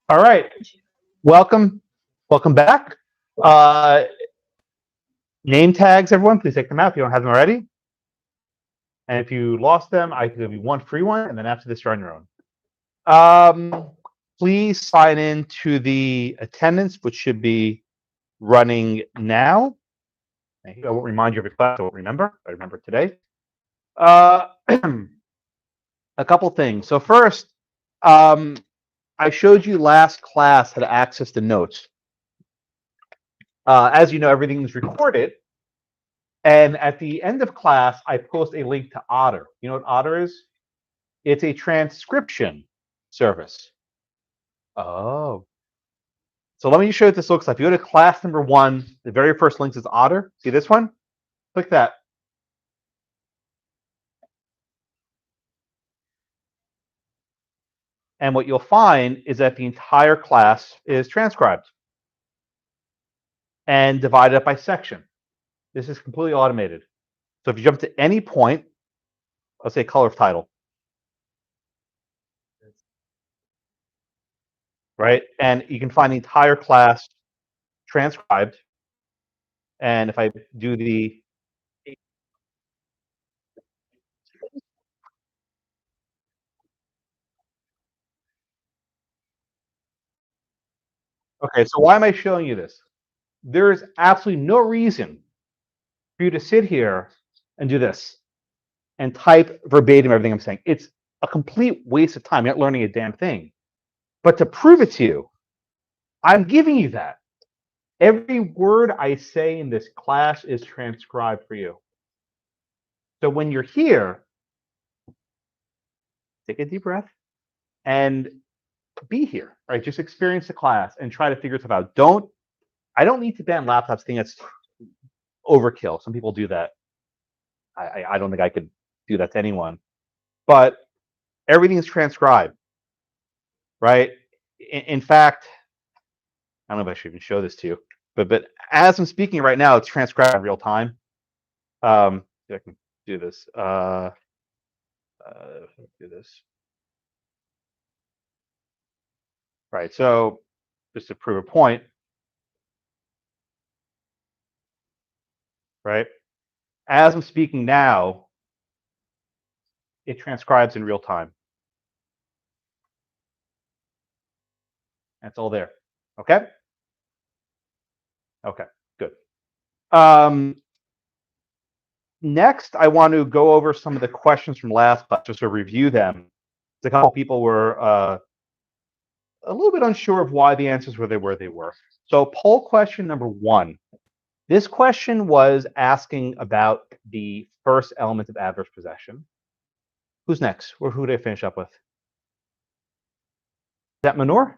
All right, welcome back. Name tags, everyone, please take them out if you don't have them already. And if you lost them, I can give you one free one, and then after this, you're on your own. Please sign in to the attendance, which should be running now. I won't remind you of your class. I won't remember. I remember today. A couple things. So first, I showed you last class how to access the notes. As you know, everything is recorded. And at the end of class, I post a link to Otter. You know what Otter is? It's a transcription service. Oh. So let me show you what this looks like. If you go to class number 1, the very first link is Otter. See this one? Click that. And what you'll find is that the entire class is transcribed and divided up by section. This is completely automated. So if you jump to any point, let's say color of title, right? And you can find the entire class transcribed. And if I do the okay, so why am I showing you this? There is absolutely no reason for you to sit here and do this and type verbatim everything I'm saying. It's a complete waste of time. You're not learning a damn thing. But to prove it to you, I'm giving you that. Every word I say in this class is transcribed for you. So when you're here, take a deep breath and be here, right? Just experience the class and try to figure stuff out. I don't need to ban laptops. Thing that's overkill. Some people do that. I don't think I could do that to anyone. But everything is transcribed, right? In fact, I don't know if I should even show this to you, but as I'm speaking right now, it's transcribed in real time. I can do this. Do this. Right. So just to prove a point, right? As I'm speaking now, it transcribes in real time. That's all there. Okay. Okay. Good. Next, I want to go over some of the questions from last class, just to review them. A couple people were a little bit unsure of why the answers were where they were. So poll question number 1. This question was asking about the first element of adverse possession. Who's next? Or who did I finish up with? Is that Manur?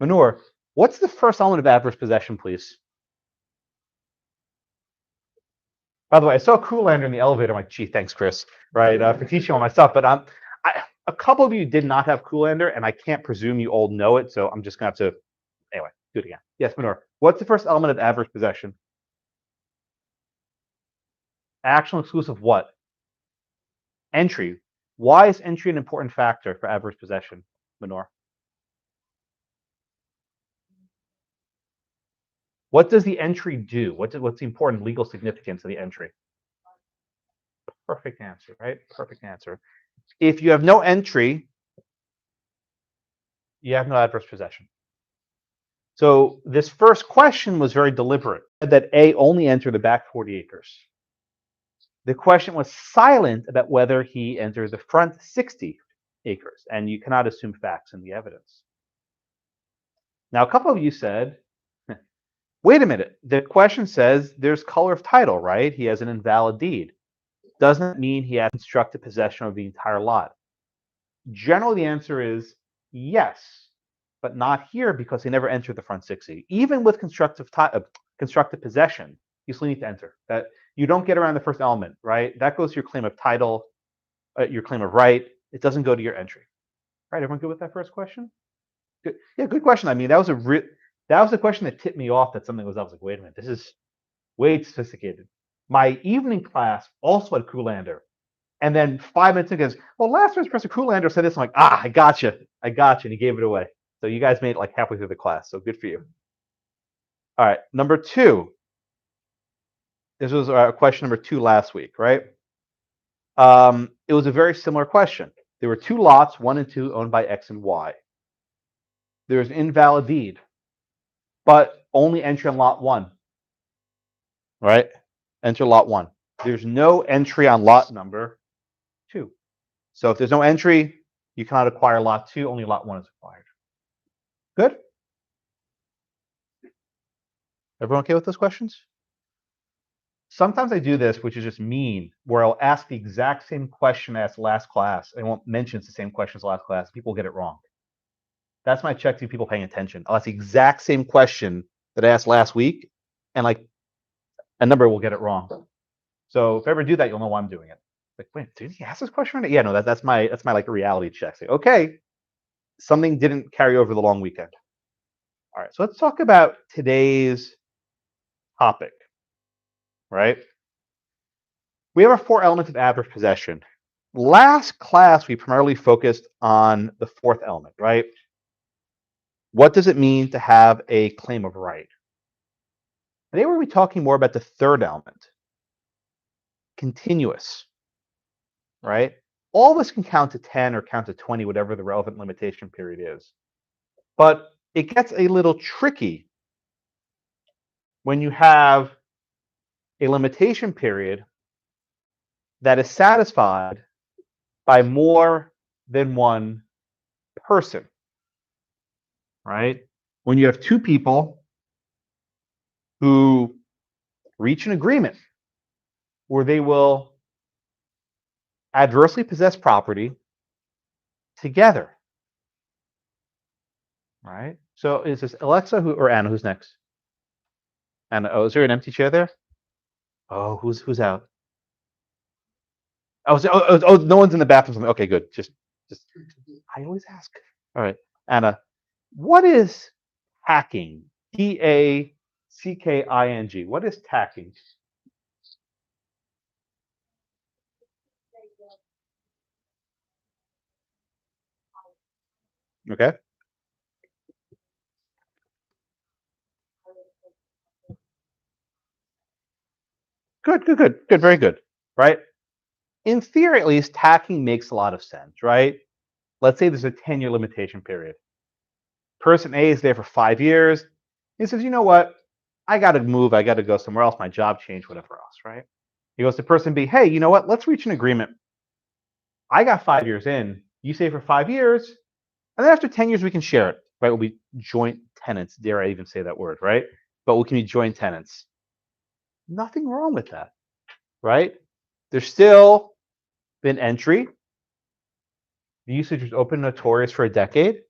Manur, what's the first element of adverse possession, please? By the way, I saw Coolander in the elevator. I'm like, gee, thanks, Chris, right, for teaching all my stuff. But a couple of you did not have Coolander, and I can't presume you all know it, so I'm just going to have to, anyway, do it again. Yes, Manur, what's the first element of adverse possession? Actual exclusive what? Entry. Why is entry an important factor for adverse possession, Manur? What does the entry do? What's the important legal significance of the entry? Perfect answer, right? Perfect answer. If you have no entry, you have no adverse possession. So this first question was very deliberate, that A only entered the back 40 acres. The question was silent about whether he entered the front 60 acres, and you cannot assume facts in the evidence. Now, a couple of you said, wait a minute, the question says there's color of title, right? He has an invalid deed. Doesn't it mean he has constructive possession of the entire lot? Generally, the answer is yes, but not here because he never entered the front 60. Even with constructive possession, you still need to enter. That you don't get around the first element, right? That goes to your claim of title, your claim of right. It doesn't go to your entry. Right? Everyone good with that first question? Good. Yeah, good question. I mean, that was the question that tipped me off that something was. I was like, wait a minute, this is way sophisticated. My evening class also had Coolander, And then 5 minutes in goes, well, last year's Professor Coolander said this. I'm like, I got you. And he gave it away. So you guys made it like halfway through the class. So good for you. All right, number 2. This was question number 2 last week, right? It was a very similar question. There were 2 lots, 1 and 2, owned by X and Y. There's an invalid deed, but only entry on lot 1, right? Enter lot 1. There's no entry on lot number 2. So if there's no entry, you cannot acquire lot 2. Only lot 1 is acquired. Good? Everyone okay with those questions? Sometimes I do this, which is just mean, where I'll ask the exact same question as last class. I won't mention it's the same question as last class. People get it wrong. That's my check to people paying attention. I'll ask the exact same question that I asked last week, and like a number will get it wrong. So if I ever do that, you'll know why I'm doing it. Like, wait, did he ask this question? Yeah, no, that's my like reality check. Say, okay, something didn't carry over the long weekend. All right, so let's talk about today's topic, right? We have our 4 elements of adverse possession. Last class, we primarily focused on the 4th element, right? What does it mean to have a claim of right? Today, we're going to be talking more about the 3rd element, continuous, right? All of us can count to 10 or count to 20, whatever the relevant limitation period is. But it gets a little tricky when you have a limitation period that is satisfied by more than one person, right? When you have 2 people who reach an agreement where they will adversely possess property together, right? So is this Alexa or Anna? Who's next? Anna. Oh, is there an empty chair there? Oh, who's out? Oh, no one's in the bathroom. Okay, good. Just I always ask. All right, Anna. What is tacking? Tacking. What is tacking? Okay. Good. Very good. Right. In theory, at least, tacking makes a lot of sense, right? Let's say there's a 10-year limitation period. Person A is there for 5 years. He says, you know what? I got to move. I got to go somewhere else. My job changed, whatever else, right? He goes to person B, hey, you know what? Let's reach an agreement. I got 5 years in. You stay for 5 years. And then after 10 years, we can share it, right? We'll be joint tenants. Dare I even say that word, right? But we can be joint tenants. Nothing wrong with that, right? There's still been entry. The usage was open and notorious for a decade.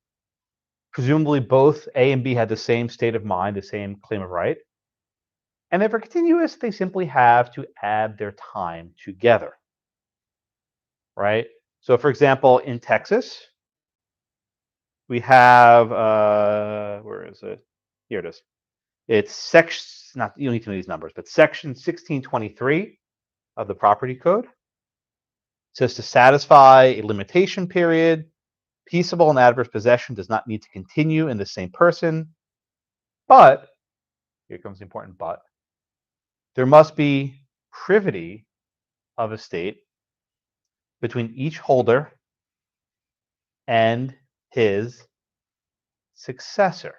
Presumably both A and B had the same state of mind, the same claim of right. And if they're continuous, they simply have to add their time together, right? So for example, in Texas, we have, where is it? Here it is. It's section, not, you don't need to know these numbers, but section 1623 of the property code says to satisfy a limitation period, peaceable and adverse possession does not need to continue in the same person, but, here comes the important but, there must be privity of estate between each holder and his successor.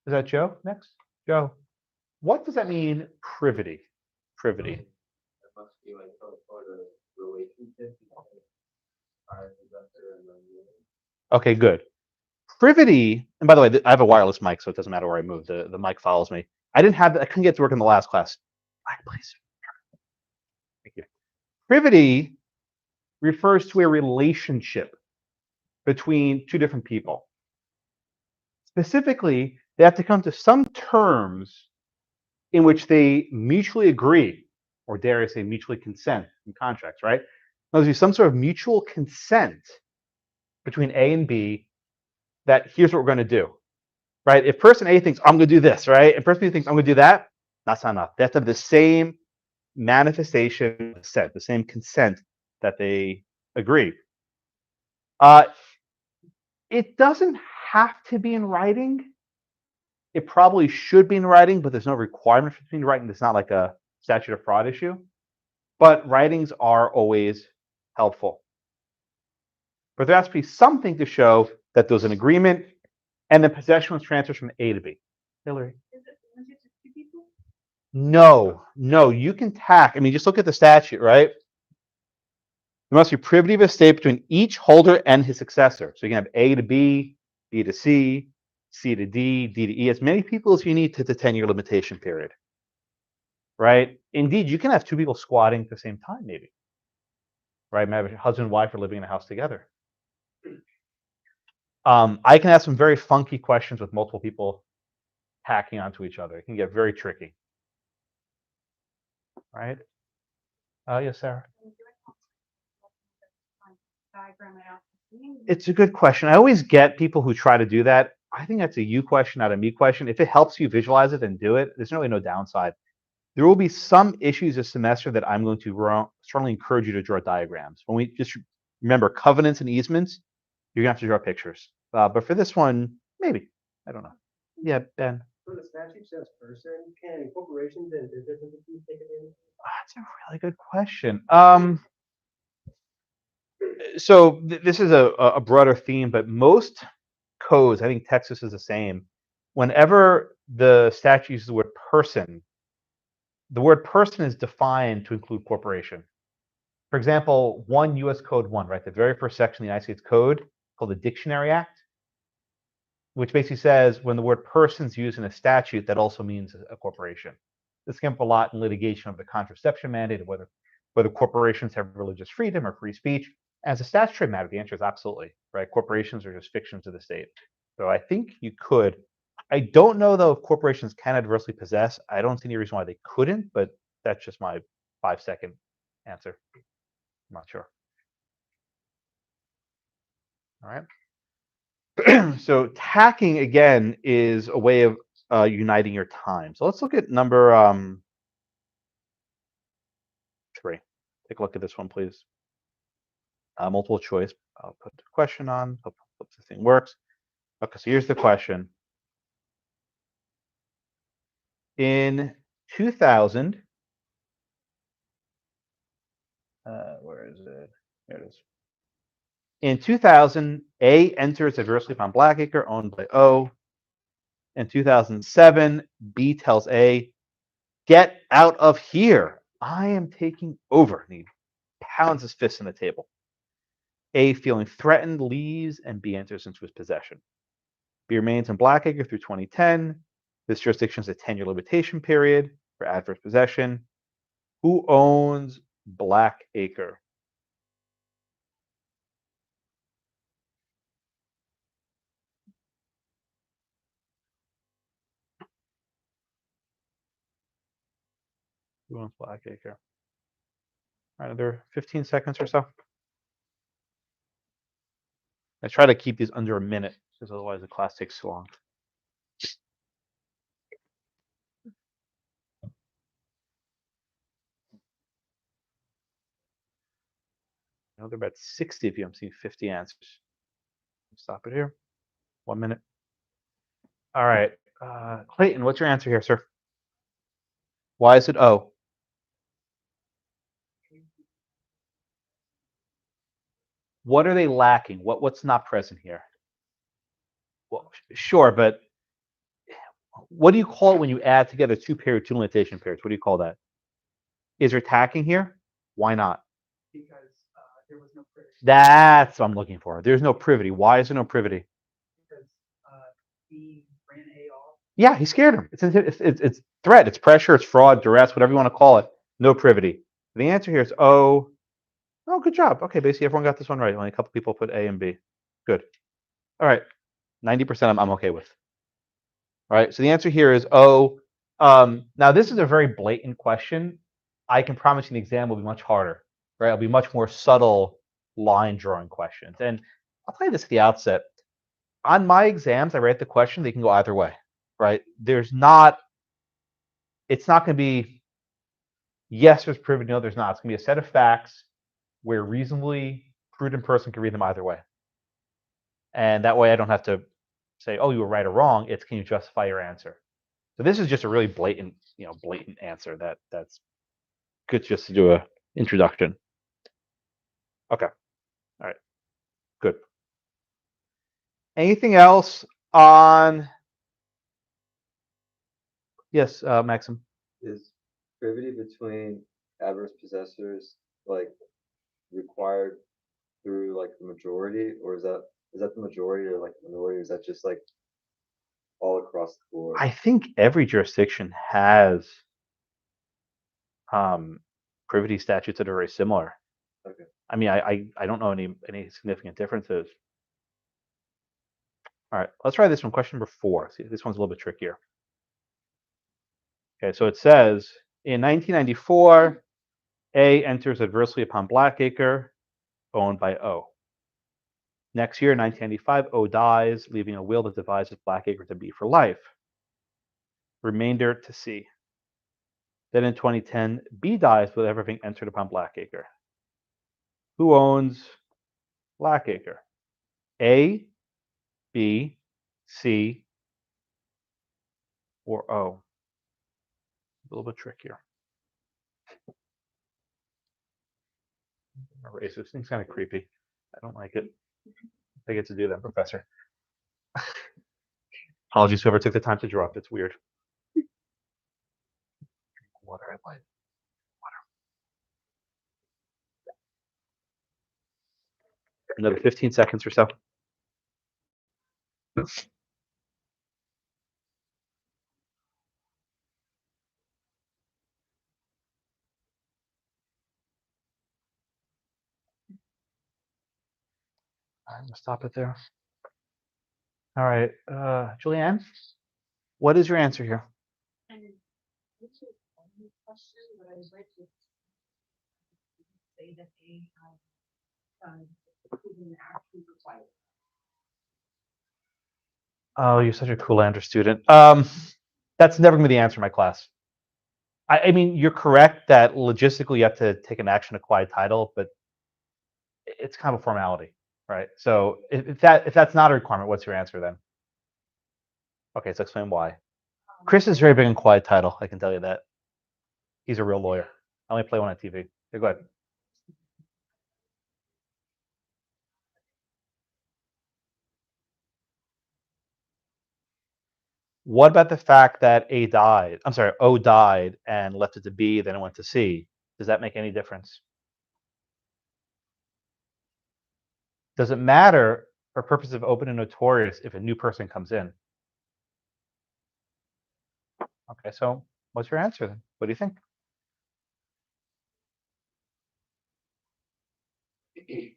Is that Joe next? Joe, what does that mean, privity? Privity. It must be like some sort of relationship. Okay, good. Privity, and by the way, I have a wireless mic, so it doesn't matter where I move. The mic follows me. I couldn't get to work in the last class. Please. Thank you. Privity refers to a relationship between 2 different people. Specifically, they have to come to some terms in which they mutually agree, or dare I say mutually consent in contracts, right? There's some sort of mutual consent between A and B that here's what we're going to do, right? If person A thinks I'm going to do this, right, and person B thinks I'm going to do that, that's not enough. They have to have the same manifestation of consent, the same consent that they agree. It doesn't have to be in writing. It probably should be in writing, but there's no requirement for it to be in writing. It's not like a statute of fraud issue. But writings are always helpful. But there has to be something to show that there's an agreement and the possession was transferred from A to B. Hillary. No, you can tack. I mean, just look at the statute, right? There must be privity of estate between each holder and his successor. So you can have A to B, B to C, C to D, D to E, as many people as you need to the 10-year limitation period, right? Indeed, you can have two people squatting at the same time, maybe, right? Maybe husband and wife are living in a house together. I can have some very funky questions with multiple people hacking onto each other. It can get very tricky, right? Yes, Sarah. It's a good question. I always get people who try to do that. I think that's a you question, not a me question. If it helps you visualize it, then do it. There's really no downside. There will be some issues this semester that I'm going to strongly encourage you to draw diagrams. When we just remember covenants and easements, you're gonna have to draw pictures. But for this one, maybe. I don't know. Yeah, Ben. So the statute says person, can corporations and business entities take advantage? That's a really good question. So this is a broader theme, but most codes, I think Texas is the same. Whenever the statute uses the word person is defined to include corporation. For example, 1 U.S. Code 1, right? The very first section of the United States Code called the Dictionary Act, which basically says when the word person is used in a statute, that also means a corporation. This came up a lot in litigation of the contraception mandate, of whether corporations have religious freedom or free speech. As a statutory matter, the answer is absolutely, right? Corporations are just fictions of the state. So I think you could. I don't know, though, if corporations can adversely possess. I don't see any reason why they couldn't, but that's just my 5-second answer. I'm not sure. All right. So tacking, again, is a way of uniting your time. So let's look at number 3. Take a look at this one, please. Multiple choice. I'll put the question on. Hope the thing works. Okay, so here's the question. In 2000, where is it? There it is. In 2000, A enters adversely upon Blackacre, owned by O. In 2007, B tells A, get out of here. I am taking over. And he pounds his fist on the table. A, feeling threatened, leaves, and B enters into his possession. B remains in Blackacre through 2010. This jurisdiction is a 10-year limitation period for adverse possession. Who owns Blackacre? Who owns Blackacre? All right, another 15 seconds or so. I try to keep these under a minute because otherwise the class takes so long. Now there are about 60 of you. I'm seeing 50 answers. Stop it here. 1 minute. All right. Clayton, what's your answer here, sir? Why is it O? What are they lacking? What's not present here? Well, sure, but what do you call it when you add together two limitation periods? What do you call that? Is there tacking here? Why not? Because there was no privity. That's what I'm looking for. There's no privity. Why is there no privity? Because he ran A off. Yeah, he scared him. It's threat, it's pressure, it's fraud, duress, whatever you want to call it. No privity. The answer here is O. Oh, good job. Okay, basically everyone got this one right. Only a couple people put A and B. Good. All right. 90% I'm okay with. All right. So the answer here is O. Now this is a very blatant question. I can promise you the exam will be much harder. Right? It'll be much more subtle line drawing questions. And I'll tell you this at the outset. On my exams, I write the question, they can go either way. Right? It's not going to be yes, there's proven, no, there's not. It's going to be a set of facts where a reasonably prudent person can read them either way. And that way I don't have to say, oh, you were right or wrong. It's, can you justify your answer? So this is just a really blatant, blatant answer that's good just to do a introduction. Okay. All right. Good. Anything else on? Yes, Maxim. Is privity between adverse possessors like required through like the majority, or is that the majority or like the minority? Or is that just like all across the board? I think every jurisdiction has privity statutes that are very similar. Okay. I mean, I don't know any significant differences. All right, let's try this one. Question number 4. See, this one's a little bit trickier. Okay, so it says in 1994, A enters adversely upon Blackacre, owned by O. Next year, 1995, O dies, leaving a will that divides Blackacre to B for life. Remainder to C. Then in 2010, B dies with everything entered upon Blackacre. Who owns Blackacre? A, B, C, or O? A little bit trickier. Erase this thing's kind of creepy. I don't like it. I get to do that, Professor. Apologies, whoever took the time to draw up. It's weird. Water, I like. Another 15 seconds or so. I'm going to stop it there. All right, Julianne, what is your answer here? This is one question, but I would like to say that they have proven actually required. Oh, you're such a cool Andrew student. That's never going to be the answer in my class. I mean, you're correct that logistically you have to take an action to quiet title, but it's kind of a formality, right? So if that's not a requirement, what's your answer then? Okay, so explain why. Chris is very big on quiet title. I can tell you that. He's a real lawyer. I only play one on TV. Okay, go ahead. What about the fact that O died and left it to B, then it went to C? Does that make any difference? Does it matter for purposes of open and notorious if a new person comes in? Okay, so what's your answer then? What do you think? In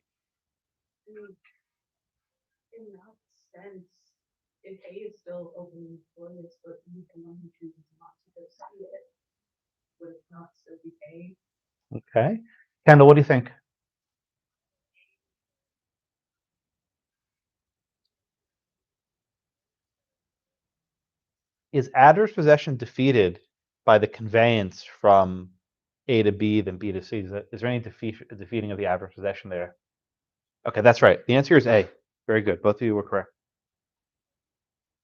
that sense, if A is still open and notorious, but you can only choose not to go see it, would it not still be A? Okay. Kendall, what do you think? Is adverse possession defeated by the conveyance from A to B, then B to C? Is there any defeating of the adverse possession there? Okay, that's right. The answer is A. Very good. Both of you were correct.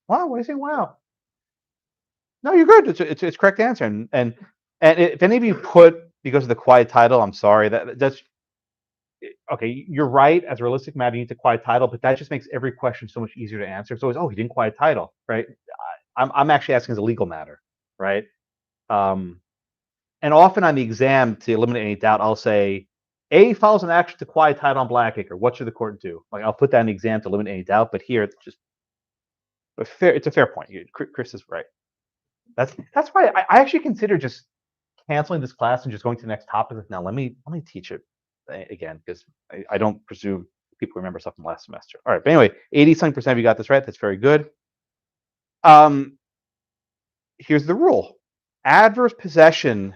Wow, what do you think? Wow. No, you're good. It's correct answer. And if any of you put because of the quiet title, I'm sorry. That's okay. You're right. As a realistic matter, you need to quiet title, but that just makes every question so much easier to answer. It's always, oh, he didn't quiet title, right? I'm actually asking as a legal matter, right? And often on the exam, to eliminate any doubt, I'll say, A follows an action to quiet title on Blackacre. What should the court do? Like I'll put that in the exam to eliminate any doubt, but here it's just it's a fair point. Chris is right. That's why I actually consider just canceling this class and just going to the next topic. Now let me teach it again because I don't presume people remember stuff from last semester. All right, but anyway, 80-something% of you got this right. That's very good. Here's the rule: adverse possession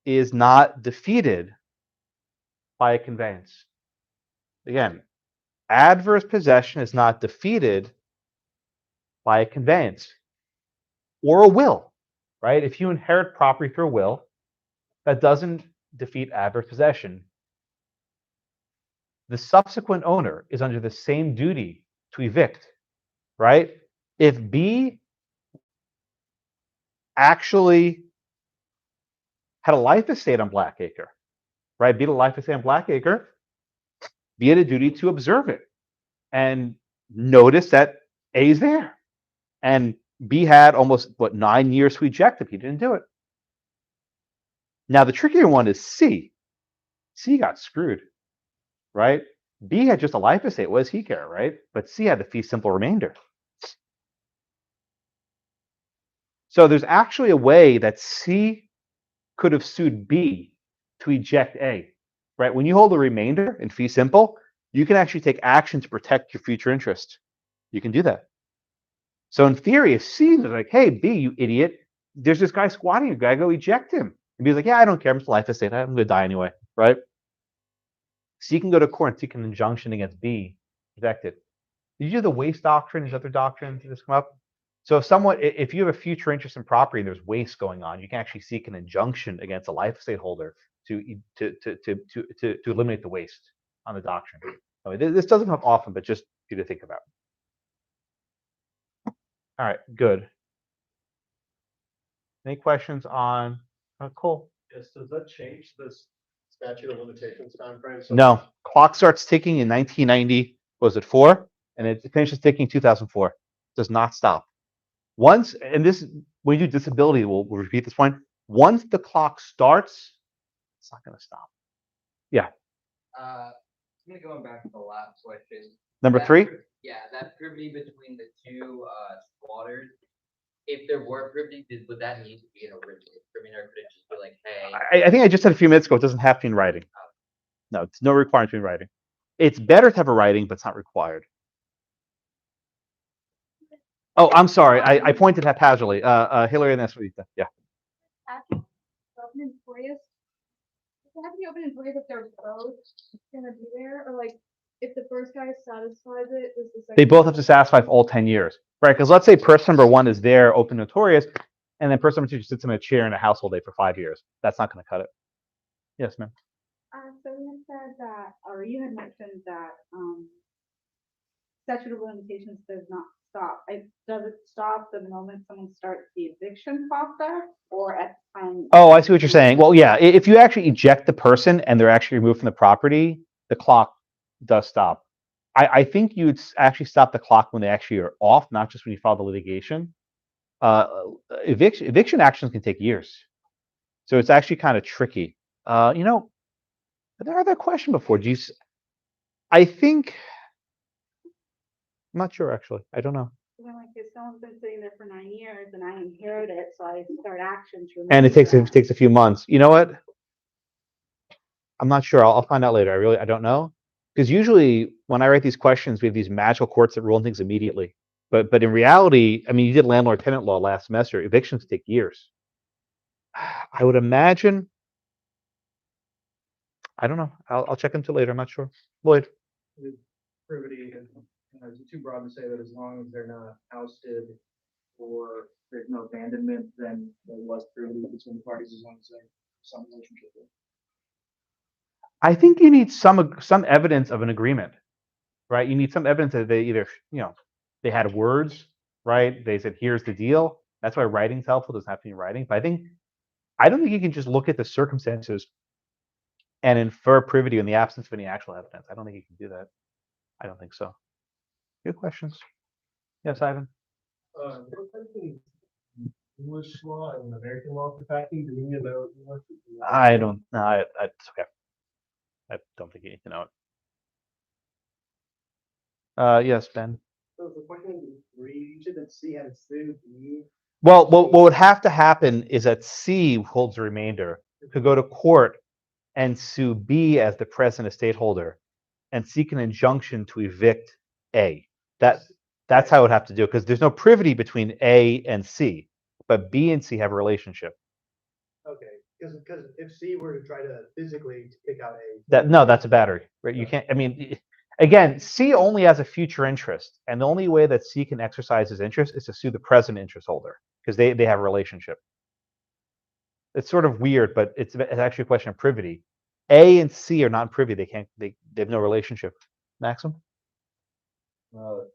is not defeated by a conveyance. Again, adverse possession is not defeated by a conveyance or a will, right? If you inherit property through a will, That doesn't defeat adverse possession. The subsequent owner is under the same duty to evict, right? If B actually had a life estate on Blackacre, right? B had a life estate on Blackacre, B had a duty to observe it and notice that A is there. And B had almost, 9 years to eject if he didn't do it. Now, the trickier one is C. C got screwed, right? B had just a life estate. What does he care, right? But C had the fee simple remainder. So there's actually a way that C could have sued B to eject A, right? When you hold a remainder in fee simple, you can actually take action to protect your future interest. You can do that. So in theory, if C is like, hey, B, you idiot, there's this guy squatting, you gotta go eject him. And B's like, yeah, I don't care, I'm just a life estate, I'm gonna die anyway, right? C can go to court and seek an injunction against B, protect it. Did you do the waste doctrine? Is other doctrines that just come up? So if you have a future interest in property and there's waste going on, you can actually seek an injunction against a life estate holder to eliminate the waste on the doctrine. I mean, this doesn't come up often, but just for you to think about. All right, good. Any questions on? Oh, cool. Yes, does that change this statute of limitations timeframe? So No, clock starts ticking in 1990. Was it 4? And it finishes ticking in 2004. Does not stop. Once, and this, when you do disability, we'll repeat this point. Once the clock starts, it's not going to stop. Yeah. I'm gonna go back to the last question. Number That 3. Yeah, that privity between the two squatters. If there were privity, would that need to be in a written agreement, or could it just be like, hey? I think I just said a few minutes ago, it doesn't have to be in writing. No, it's no requirement to be in writing. It's better to have a writing, but it's not required. Oh, I'm sorry. I pointed haphazardly. Hillary and Esmerita. Yeah. Open and notorious. Does it have to be open and notorious if they're both gonna be there, or like if the first guy satisfies it, does the second? They both have to satisfy for all 10 years, right? Because let's say person number 1 is there, open notorious, and then person number 2 just sits in a chair in a house all day for 5 years. That's not going to cut it. Yes, ma'am. So you had said that, or you had mentioned that, statute of limitations does not stop. Does it stop the moment someone starts the eviction process, or at the time? Oh, I see what you're saying. Well, yeah, if you actually eject the person and they're actually removed from the property, the clock does stop. I think you'd actually stop the clock when they actually are off, not just when you file the litigation. Eviction actions can take years. So it's actually kind of tricky. You know, there other question before. I think, I'm not sure actually. I don't know. When like if someone's been sitting there for 9 years and I inherit it, so I start action to. And it remove takes that. a few months. You know what? I'm not sure. I'll find out later. I don't know. Because usually when I write these questions, we have these magical courts that rule on things immediately. But in reality, I mean, you did landlord-tenant law last semester. Evictions take years. I would imagine. I don't know. I'll check into later. I'm not sure. Lloyd. with privity, and is it too broad to say that as long as they're not ousted or there's no abandonment, then there was privity between the parties as long as there's some relationship there? I think you need some evidence of an agreement, right? You need some evidence that they either, they had words, right? They said, here's the deal. That's why writing's helpful. It doesn't have to be in writing. But I don't think you can just look at the circumstances and infer privity in the absence of any actual evidence. I don't think you can do that. I don't think so. Good questions. Yes, Ivan. English law and American law for packing, do we need to know? I don't know. It's okay. I don't think you need to know it. Yes, Ben. So the question three, you said that C had sued B. Well, what would have to happen is that C holds the remainder to go to court and sue B as the present estate holder and seek an injunction to evict A. That's how it would have to do it, because there's no privity between A and C, but B and C have a relationship. Okay, because if C were to try to physically kick out A. That's a battery, right? You can't, I mean, again, C only has a future interest, and the only way that C can exercise his interest is to sue the present interest holder, because they have a relationship. It's sort of weird, but it's actually a question of privity. A and C are not privy. They have no relationship. Maxim? So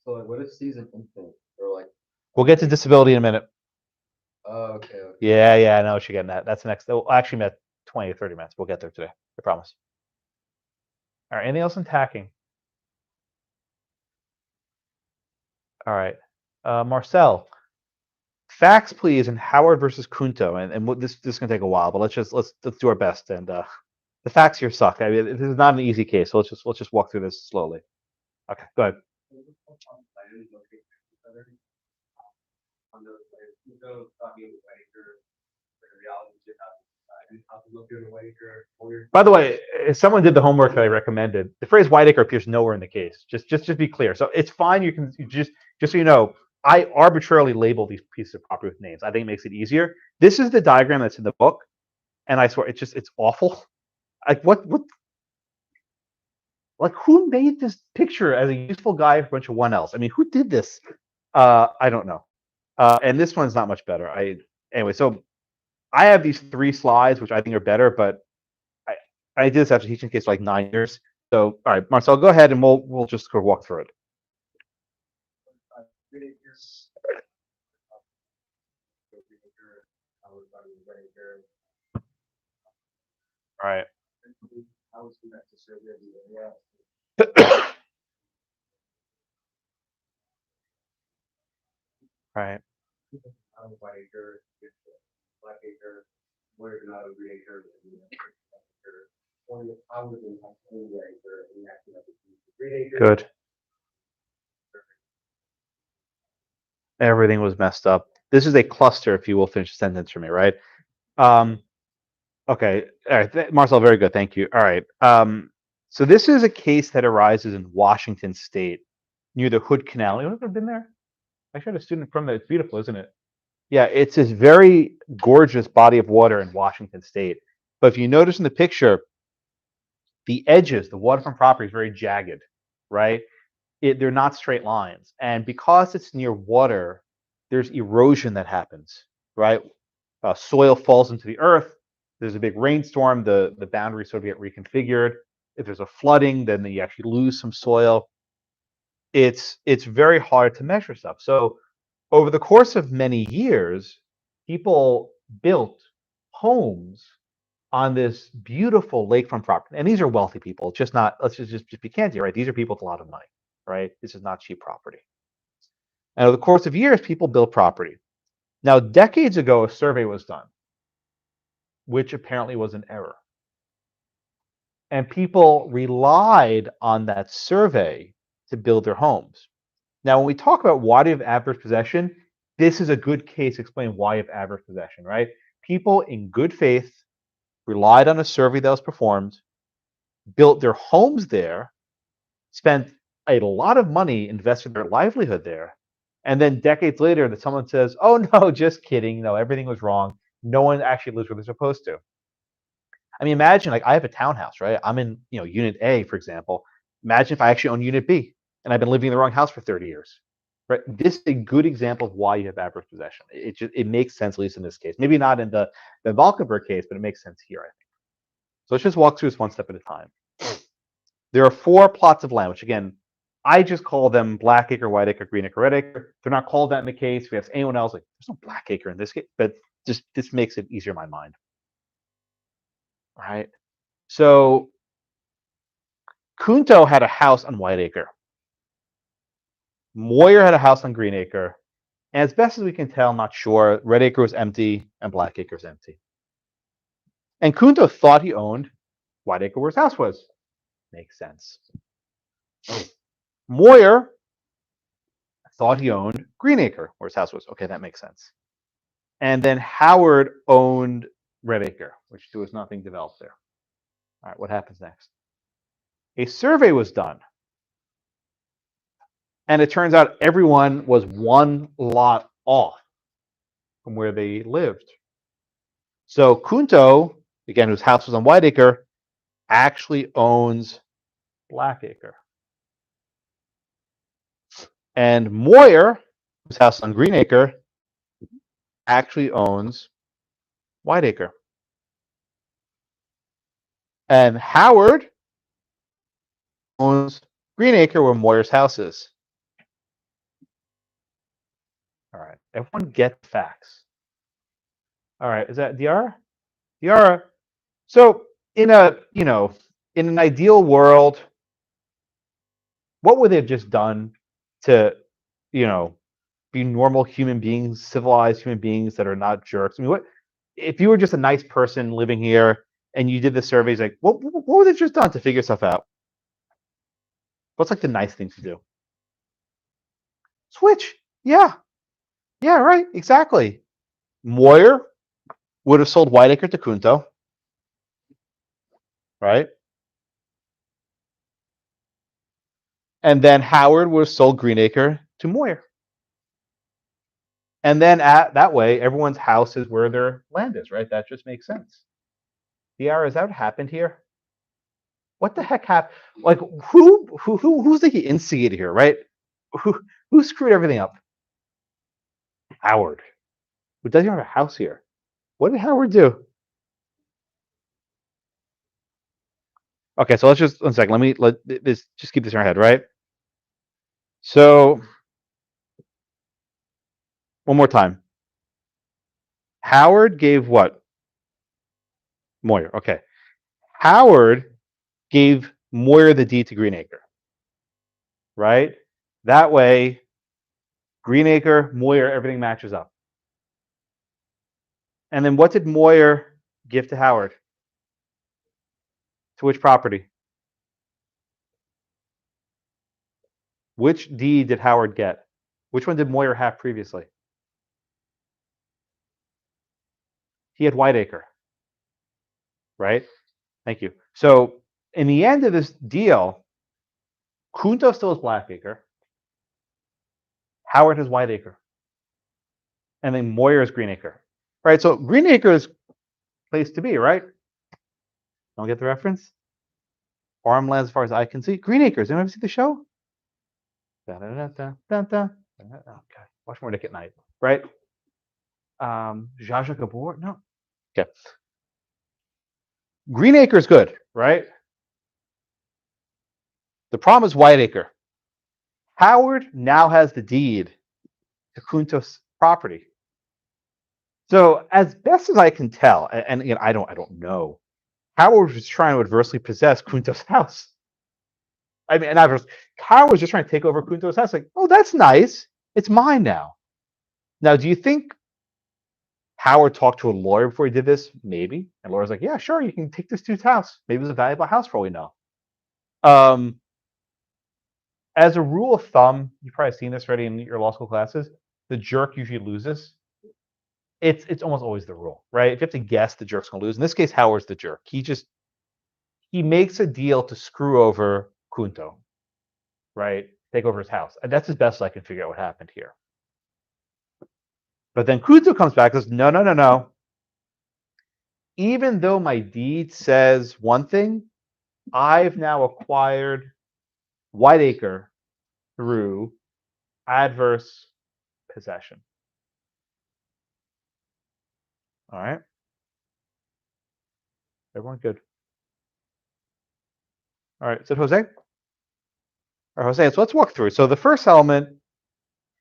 like, what if C's an infant or like? We'll get to disability in a minute. Oh, okay. Yeah, I know what you're getting at. That's the next. Well, actually, met 20 or 30 minutes. We'll get there today. I promise. All right. Anything else in tacking? All right. Marcel, facts, please, in Howard versus Kunto, and this is gonna take a while, but let's do our best. And the facts here suck. I mean, this is not an easy case, so let's just walk through this slowly. Okay, go ahead. By the way, if someone did the homework that I recommended, the phrase Whiteacre appears nowhere in the case. Just be clear. So it's fine. You just so you know, I arbitrarily label these pieces of property with names. I think it makes it easier. This is the diagram that's in the book, and I swear it's awful. Like like who made this picture as a useful guide for a bunch of 1Ls? I mean, who did this? I don't know. And this one's not much better. Anyway, so I have these 3 slides which I think are better, but I did this after teaching case for like 9 years. So, all right, Marcel, go ahead and we'll just sort of walk through it. All right. Right. Good. Everything was messed up. This is a cluster, if you will finish the sentence for me, right? Okay. All right. Marcel, very good. Thank you. All right. So this is a case that arises in Washington State near the Hood Canal. You ever been there? I actually had a student from there. It's beautiful, isn't it? Yeah, it's this very gorgeous body of water in Washington State. But if you notice in the picture, the edges, the waterfront property is very jagged, right? They're not straight lines. And because it's near water, there's erosion that happens, right? Soil falls into the earth. There's a big rainstorm, the boundaries sort of get reconfigured. If there's a flooding, then you actually lose some soil. It's very hard to measure stuff. So over the course of many years, people built homes on this beautiful lakefront property. And these are wealthy people. It's just not, let's just be candid, right? These are people with a lot of money, right? This is not cheap property. And over the course of years, people built property. Now, decades ago, a survey was done, which apparently was an error. And people relied on that survey to build their homes. Now, when we talk about why do you have adverse possession, this is a good case to explain why you have adverse possession, right? People in good faith relied on a survey that was performed, built their homes there, spent a lot of money investing their livelihood there, and then decades later that someone says, oh no, just kidding, no, everything was wrong, no one actually lives where they're supposed to. I mean, imagine, like, I have a townhouse, right? I'm in, unit A, for example. Imagine if I actually own unit B and I've been living in the wrong house for 30 years, right? This is a good example of why you have adverse possession. It makes sense, at least in this case. Maybe not in the Valkenburg case, but it makes sense here, I think. So let's just walk through this one step at a time. There are 4 plots of land, which again, I just call them Blackacre, Whiteacre, Greenacre, Redacre. They're not called that in the case. If you ask anyone else, like, there's no Blackacre in this case, but just this makes it easier in my mind. All right. So Kunto had a house on Whiteacre. Moyer had a house on Greenacre. And as best as we can tell, not sure, Redacre was empty and Blackacre was empty. And Kunto thought he owned Whiteacre where his house was. Makes sense. Moyer thought he owned Greenacre where his house was. Okay, that makes sense. And then Howard owned Redacre, which there was nothing developed there. All right, what happens next? A survey was done. And it turns out everyone was 1 lot off from where they lived. So Kunto, again, whose house was on Whiteacre, actually owns Blackacre. And Moyer, whose house on Greenacre, actually owns Whiteacre. And Howard owns Greenacre, where Moyer's house is. All right, everyone get facts. All right, is that Diara? Diara. So in in an ideal world, what would they have just done to, be normal human beings, civilized human beings that are not jerks? I mean, what if you were just a nice person living here and you did the surveys? Like, what would they have just done to figure stuff out? What's like the nice thing to do? Switch. Yeah. Yeah, right. Exactly. Moyer would have sold Whiteacre to Kunto, right? And then Howard would have sold Greenacre to Moyer. And then that way, everyone's house is where their land is, right? That just makes sense. Diara, is that what happened here? What the heck happened? Like, who's the instigator here, right? Who screwed everything up? Howard, who doesn't have a house here. What did Howard do? Okay, so let's just 1 second. Let this just keep this in our head, right? So one more time. Howard gave what? Moyer. Okay. Howard gave Moyer the deed to Greenacre, right? That way, Greenacre, Moyer, everything matches up. And then what did Moyer give to Howard? To which property? Which deed did Howard get? Which one did Moyer have previously? He had Whiteacre, right? Thank you. So in the end of this deal, Kunto still has Blackacre. Howard has Whiteacre. And then Moyer is Greenacre. Right? So Greenacre is place to be, right? Don't get the reference? Farmland as far as I can see. Greenacres. Anyone ever see the show? Okay. Watch more Nick at Night, right? Zsa Zsa Gabor? No. Okay. Greenacre is good, right? The problem is Whiteacre. Howard now has the deed to Kunto's property. So as best as I can tell, and again, I don't know, Howard was trying to adversely possess Kunto's house. I mean, Howard was just trying to take over Kunto's house. Like, oh, that's nice. It's mine now. Now, do you think Howard talked to a lawyer before he did this? Maybe. And lawyer's like, yeah, sure, you can take this dude's house. Maybe it's a valuable house for all we know. As a rule of thumb, you've probably seen this already in your law school classes. The jerk usually loses. It's almost always the rule, right? If you have to guess, the jerk's gonna lose. In this case, Howard's the jerk. He makes a deal to screw over Kunto, right? Take over his house. And that's as best as I can figure out what happened here. But then Kunto comes back and says, no. Even though my deed says one thing, I've now acquired Whiteacre through adverse possession. All right. Everyone good? All right. Is it Jose? All right, Jose. So let's walk through. So the first element,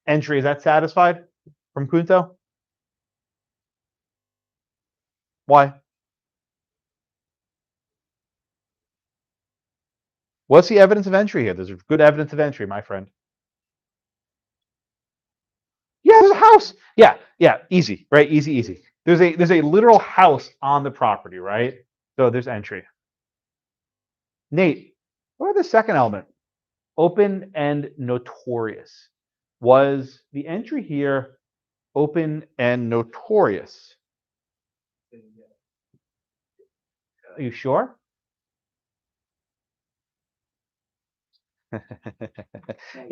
entry, is that satisfied from Kunto? Why? What's the evidence of entry here? There's good evidence of entry, my friend. Yeah, there's a house. Yeah, easy, right? Easy. There's a literal house on the property, right? So there's entry. Nate, what are the second element? Open and notorious. Was the entry here open and notorious? Are you sure?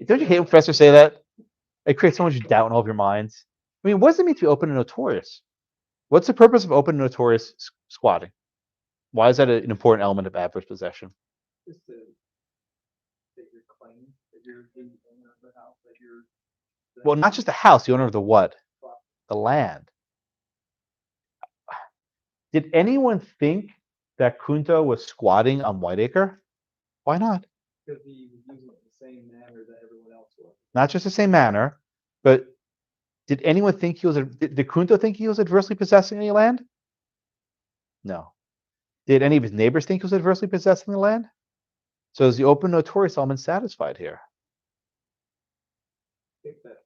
Don't you hate when professors say that? It creates so much doubt in all of your minds. I mean, what does it mean to be open and notorious? What's the purpose of open and notorious squatting? Why is that an important element of adverse possession? Just to state your claim that you're the owner of the house, that you're. Well, not just the house, the owner of the what? The land. Did anyone think that Kunto was squatting on Whiteacre? Why not? Because he was using it the same manner that everyone else was. Not just the same manner, but did anyone think he was, did Kunto think he was adversely possessing any land? No. Did any of his neighbors think he was adversely possessing the land? So is the open notorious element satisfied here? I think that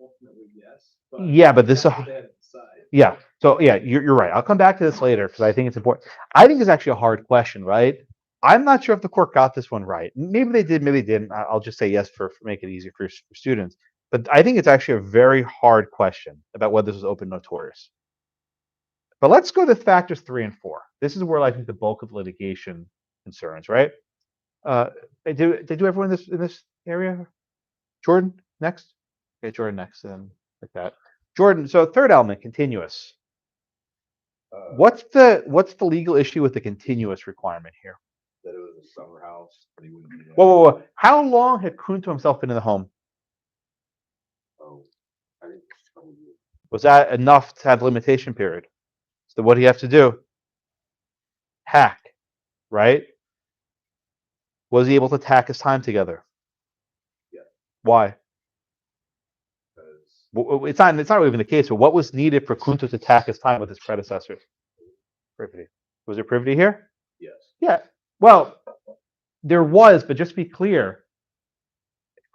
ultimately, yes. Yeah, but this, that's what they had to decide. yeah. So yeah, you're right. I'll come back to this later because I think it's important. I think it's actually a hard question, right? I'm not sure if the court got this one right. Maybe they did, maybe they didn't. I'll just say yes for make it easier for students. But I think it's actually a very hard question about whether this was open notorious. But let's go to factors 3 and 4. This is where I think the bulk of litigation concerns, right? They do everyone in this area? Jordan next. Okay, Jordan next. Like that. Jordan. So third element, continuous. What's the legal issue with the continuous requirement here? That it was a summer house, but he wouldn't be there. Whoa. How long had Kunto himself been in the home? Oh, I think it's a couple of years. Was that enough to have limitation period? So what do you have to do? Hack, right? Was he able to tack his time together? Yeah. Why? Because Well, it's not even the case, but what was needed for Kunto to tack his time with his predecessor? Privity. Was there privity here? yes, Yeah. Well, there was, but just to be clear,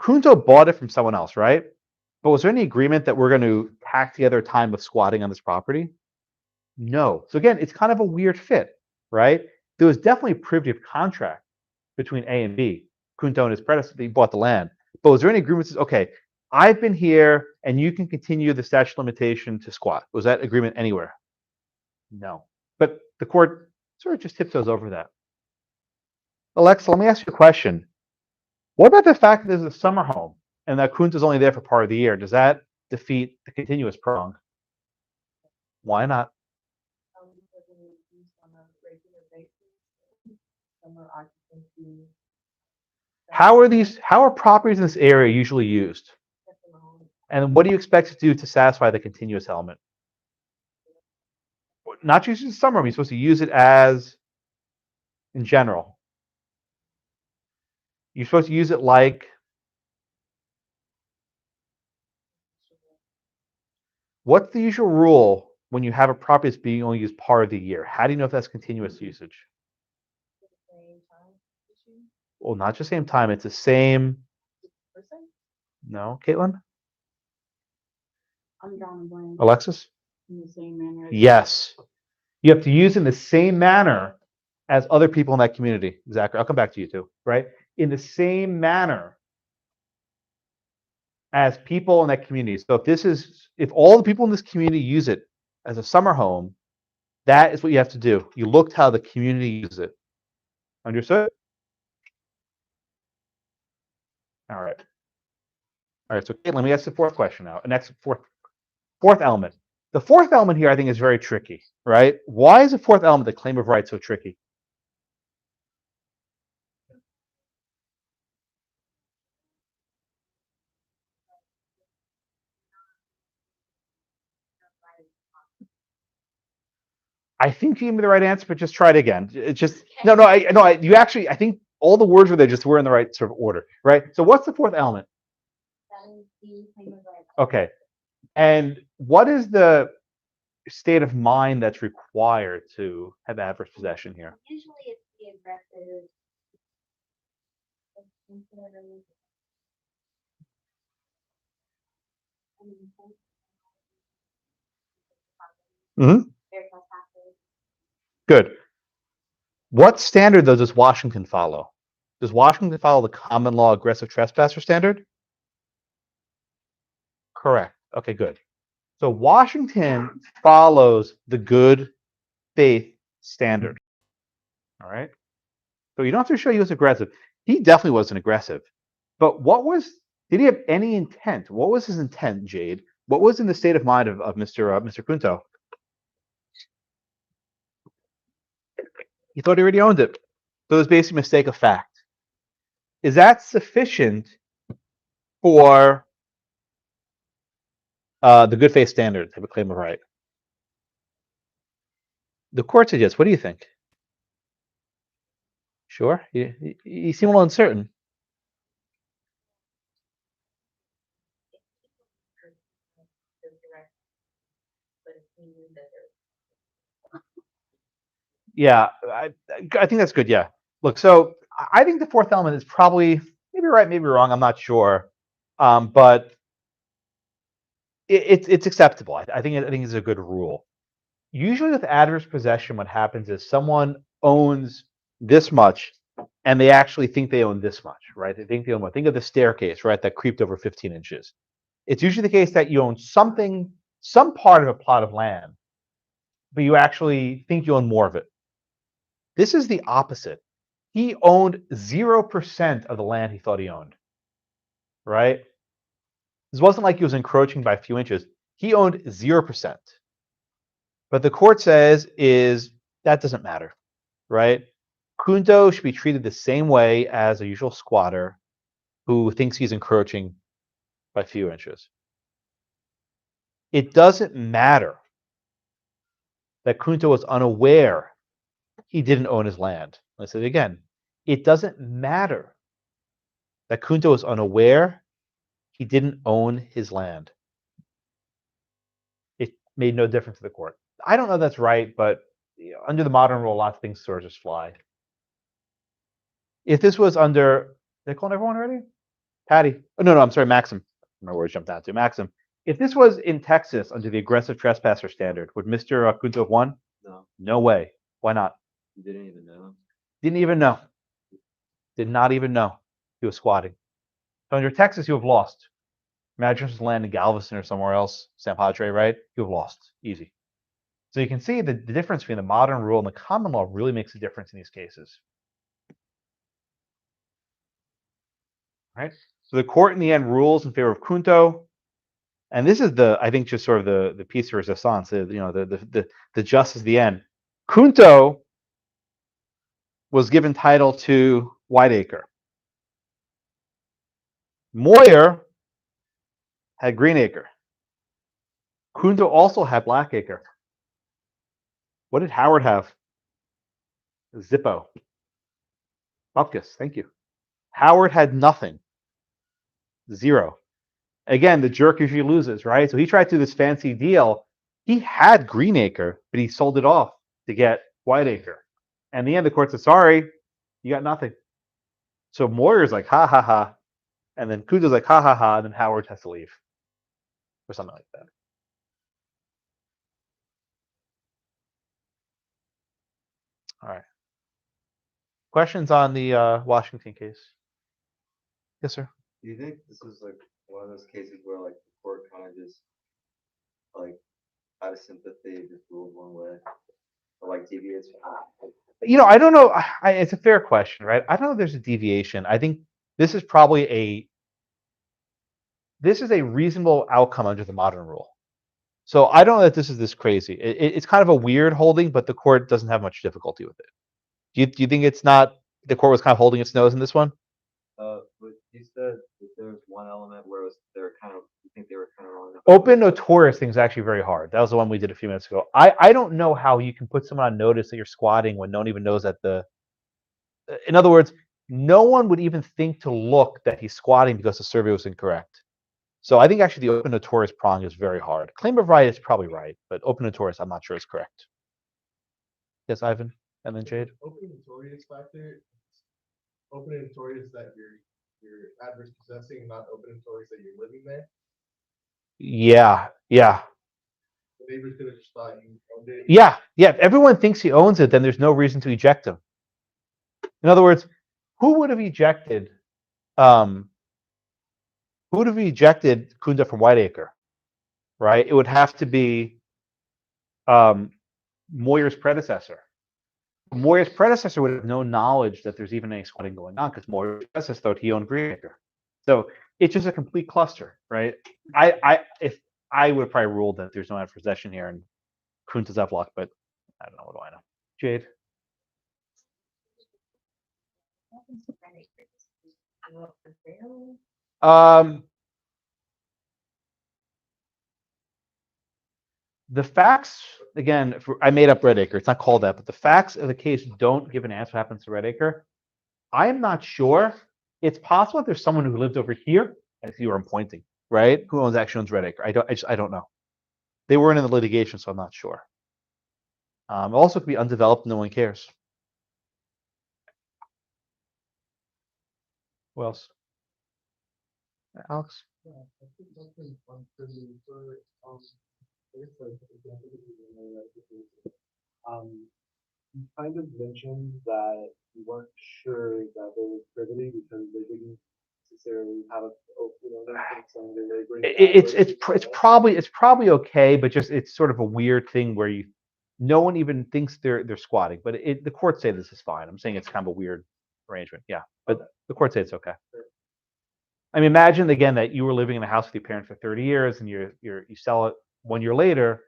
Kunto bought it from someone else, right? But was there any agreement that we're going to tack together time of squatting on this property? No. So again, it's kind of a weird fit, right? There was definitely a privity of contract between A and B. Kunto and his predecessor, he bought the land. But was there any agreement that says, okay, I've been here and you can continue the statute of limitation to squat? Was that agreement anywhere? No. But the court sort of just tiptoes over that. Alexa, let me ask you a question. What about the fact that there's a summer home and that Kunto's only there for part of the year? Does that defeat the continuous prong? Why not? Because it was used on a regular basis, summer occupancy. How are properties in this area usually used? And what do you expect to do to satisfy the continuous element? Not just in summer, you're supposed to use it as in general. You're supposed to use it like what's the usual rule when you have a property that's being only used part of the year? How do you know if that's continuous usage? Well, not just same time, it's the same. No, Caitlin? I'm drawing a blank. Alexis? In the same manner. Yes. You have to use it in the same manner as other people in that community. Exactly. I'll come back to you too, right? In the same manner as people in that community. So if all the people in this community use it as a summer home, that is what you have to do. You looked how the community uses it. Understood? All right. All right. So Caitlin, let me ask the fourth question now. Next fourth element. The fourth element here, I think, is very tricky, right? Why is the fourth element, the claim of right, so tricky? I think you gave me the right answer, but just try it again. It's just you actually, I think all the words were there, just were in the right sort of order, right? So what's the fourth element? That is the claim of right. Okay. And what is the state of mind that's required to have adverse possession here? Usually it's the aggressive. Mm-hmm. Good. What standard though does Washington follow? Does Washington follow the common law aggressive trespasser standard? Correct. Okay, good. So Washington follows the good faith standard. All right. So you don't have to show he was aggressive. He definitely wasn't aggressive. But did he have any intent? What was his intent, Jade? What was in the state of mind of Mr. Kunto? He thought he already owned it. So it was basically a mistake of fact. Is that sufficient for the good faith standard to have a claim of right? The court said yes. What do you think? Sure. You seem a little uncertain. Yeah, I think that's good. Yeah. Look, so I think the fourth element is probably maybe right, maybe wrong. I'm not sure, but it's acceptable. I think it's a good rule. Usually with adverse possession, what happens is someone owns this much, and they actually think they own this much, right? They think they own more. Think of the staircase, right, that creeped over 15 inches. It's usually the case that you own something, some part of a plot of land, but you actually think you own more of it. This is the opposite. He owned 0% of the land he thought he owned, right? This wasn't like he was encroaching by a few inches. He owned 0%. But the court says is that doesn't matter, right? Kunto should be treated the same way as a usual squatter who thinks he's encroaching by a few inches. It doesn't matter that Kunto was unaware he didn't own his land. I said it again. It doesn't matter that Kunto was unaware he didn't own his land. It made no difference to the court. I don't know if that's right, but under the modern rule, lots of things sort of just fly. If this was under, they called everyone already? Patty. Oh, no, I'm sorry, Maxim. My words jumped out to Maxim. If this was in Texas under the aggressive trespasser standard, would Mr. Kunto have won? No, No way. Why not? you didn't even know. Didn't even know. Did not even know he was squatting. So under Texas, you have lost. Imagine just land in Galveston or somewhere else, San Padre, right? You have lost. Easy. So you can see the difference between the modern rule and the common law really makes a difference in these cases. Right? So the court in the end rules in favor of Kunto. And this is I think just sort of the piece de resistance, the justice at the end. Kunto was given title to Whiteacre. Moyer had Greenacre. Kunto also had Blackacre. What did Howard have? Zippo. Bupkis, thank you. Howard had nothing. 0. Again, the jerk usually loses, right? So he tried to do this fancy deal. He had Greenacre, but he sold it off to get Whiteacre. And in the end, the court said, sorry, you got nothing. So Moyer's like, ha, ha, ha. And then Kunto's like, ha, ha, ha. And then Howard has to leave. Or something like that. All right. Questions on the Washington case? Yes, sir. Do you think this is like one of those cases where like the court kind of just like out of sympathy just ruled one way, or like deviates from it? I don't know. It's a fair question, right? I don't know if there's a deviation. I think this is probably a reasonable outcome under the modern rule. So I don't know that this is this crazy. It's kind of a weird holding, but the court doesn't have much difficulty with it. Do you think it's not, the court was kind of holding its nose in this one? But you said that there was one element where you think they were kind of wrong. Open notorious thing is actually very hard. That was the one we did a few minutes ago. I don't know how you can put someone on notice that you're squatting when no one even knows that in other words, no one would even think to look that he's squatting because the survey was incorrect. So I think actually the open notorious prong is very hard. Claim of right is probably right, but open notorious I'm not sure is correct. Yes, Ivan, and then Jade. Open notorious factor. Open notorious that you're adverse possessing, not open notorious that you're living there. Yeah. The neighbors could have just thought you owned it. Yeah. If everyone thinks he owns it, then there's no reason to eject him. In other words, who would have ejected Kunto from Whiteacre? Right? It would have to be Moyer's predecessor. Moyer's predecessor would have no knowledge that there's even any squatting going on because Moyer's predecessor thought he owned Greenacre. So it's just a complete cluster, right? If I would have probably ruled that there's no adverse possession here and Kunto's up luck, but I don't know. What do I know? Jade. The facts, again, I made up Red Acre. It's not called that, but the facts of the case don't give an answer what happens to Red Acre. I am not sure. It's possible that there's someone who lived over here. I see where I'm pointing, right? Who actually owns Red Acre? I don't know. They weren't in the litigation, so I'm not sure. It also could be undeveloped. No one cares. Who else? Alex? Yeah, I think something on privity, so, I guess like, example would be when I write the case. You kind of mentioned that you weren't sure that there was privity because they didn't necessarily have a, nothing saying they were bringing It's probably okay, but just it's sort of a weird thing where no one even thinks they're squatting, but the courts say this is fine. I'm saying it's kind of a weird arrangement, yeah, but the courts say it's okay. I mean, imagine again that you were living in a house with your parents for 30 years, and you sell it 1 year later.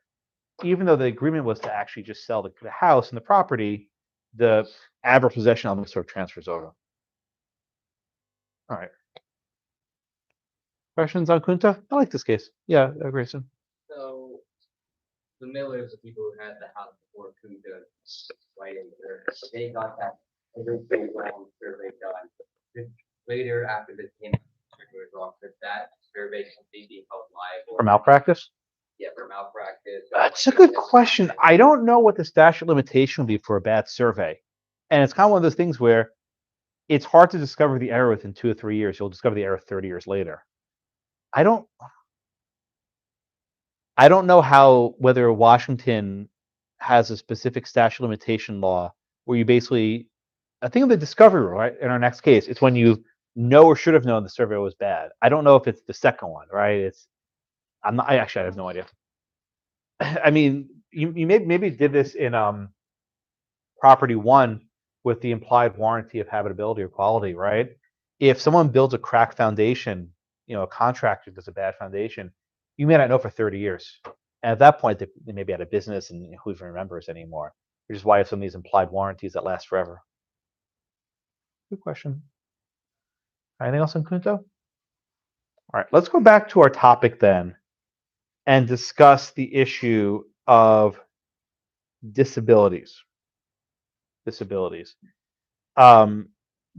Even though the agreement was to actually just sell the house and the property, the adverse possession element sort of transfers over. All right. Questions on Kunta? I like this case. Yeah, Grayson. So the Millers, the people who had the house before Kunto, right acre, they got that everything wrong survey done. Later, after this came, survey was wrong, could that survey completely held liable? For malpractice? Yeah, for malpractice. That's a good question. I don't know what the statute of limitation would be for a bad survey. And it's kind of one of those things where it's hard to discover the error within 2 or 3 years. You'll discover the error 30 years later. I don't know whether Washington has a specific statute of limitation law where you basically, I think of the discovery rule, right? In our next case, it's when you know or should have known the survey was bad. I don't know if it's the second one, right? I have no idea. I mean, you maybe did this in property one with the implied warranty of habitability or quality, right? If someone builds a cracked foundation, a contractor does a bad foundation, you may not know for 30 years. And at that point, they may be out of business and who even remembers anymore, which is why you have some of these implied warranties that last forever. Good question. Anything else on Kunto? All right, let's go back to our topic then and discuss the issue of disabilities. Disabilities.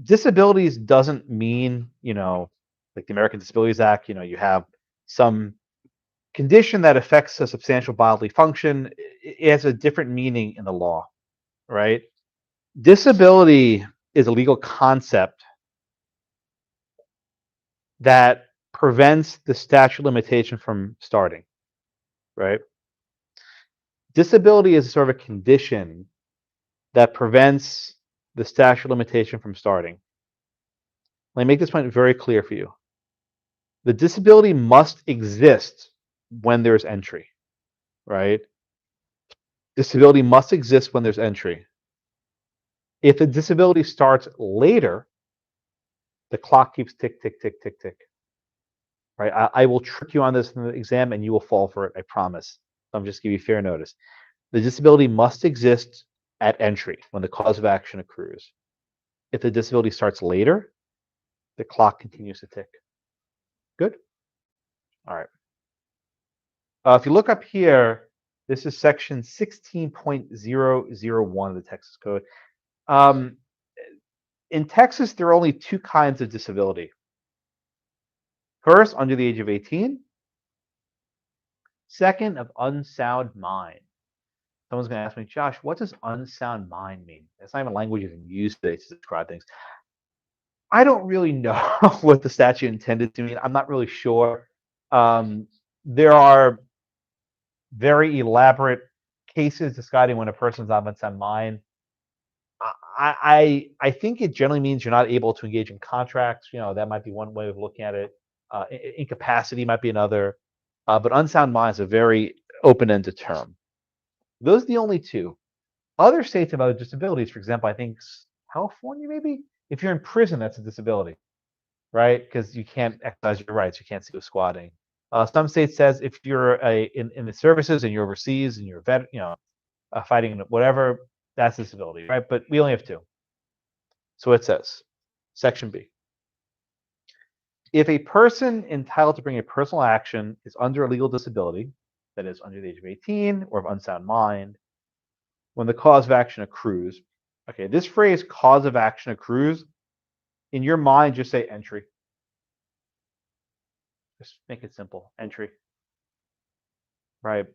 Disabilities doesn't mean, like the American Disabilities Act, you have some condition that affects a substantial bodily function. It has a different meaning in the law, right? Disability is a legal concept that prevents the statute of limitation from starting, right? Disability is sort of a condition that prevents the statute of limitation from starting. Let me make this point very clear for you. The disability must exist when there's entry, right? Disability must exist when there's entry. If the disability starts later, the clock keeps tick, tick, tick, tick, tick. Right? I will trick you on this in the exam and you will fall for it, I promise. I'm just giving you fair notice. The disability must exist at entry when the cause of action accrues. If the disability starts later, the clock continues to tick. Good? All right. If you look up here, this is section 16.001 of the Texas Code. In Texas, there are only 2 kinds of disability. First, under the age of 18. Second, of unsound mind. Someone's going to ask me, Josh, what does unsound mind mean? That's not even language you can use today to describe things. I don't really know what the statute intended to mean. I'm not really sure. There are very elaborate cases describing when a person's of unsound mind. I think it generally means you're not able to engage in contracts. That might be one way of looking at it. Incapacity might be another. But unsound mind is a very open-ended term. Those are the only 2. Other states have other disabilities. For example, I think California, maybe? If you're in prison, that's a disability, right? Because you can't exercise your rights. You can't see squatting. Some states says if you're in the services and you're overseas and you're a vet, fighting whatever, that's a disability, right? But we only have 2. So it says, Section B. If a person entitled to bring a personal action is under a legal disability, that is under the age of 18 or of unsound mind, when the cause of action accrues. Okay, this phrase cause of action accrues, in your mind, just say entry. Just make it simple, entry. Right?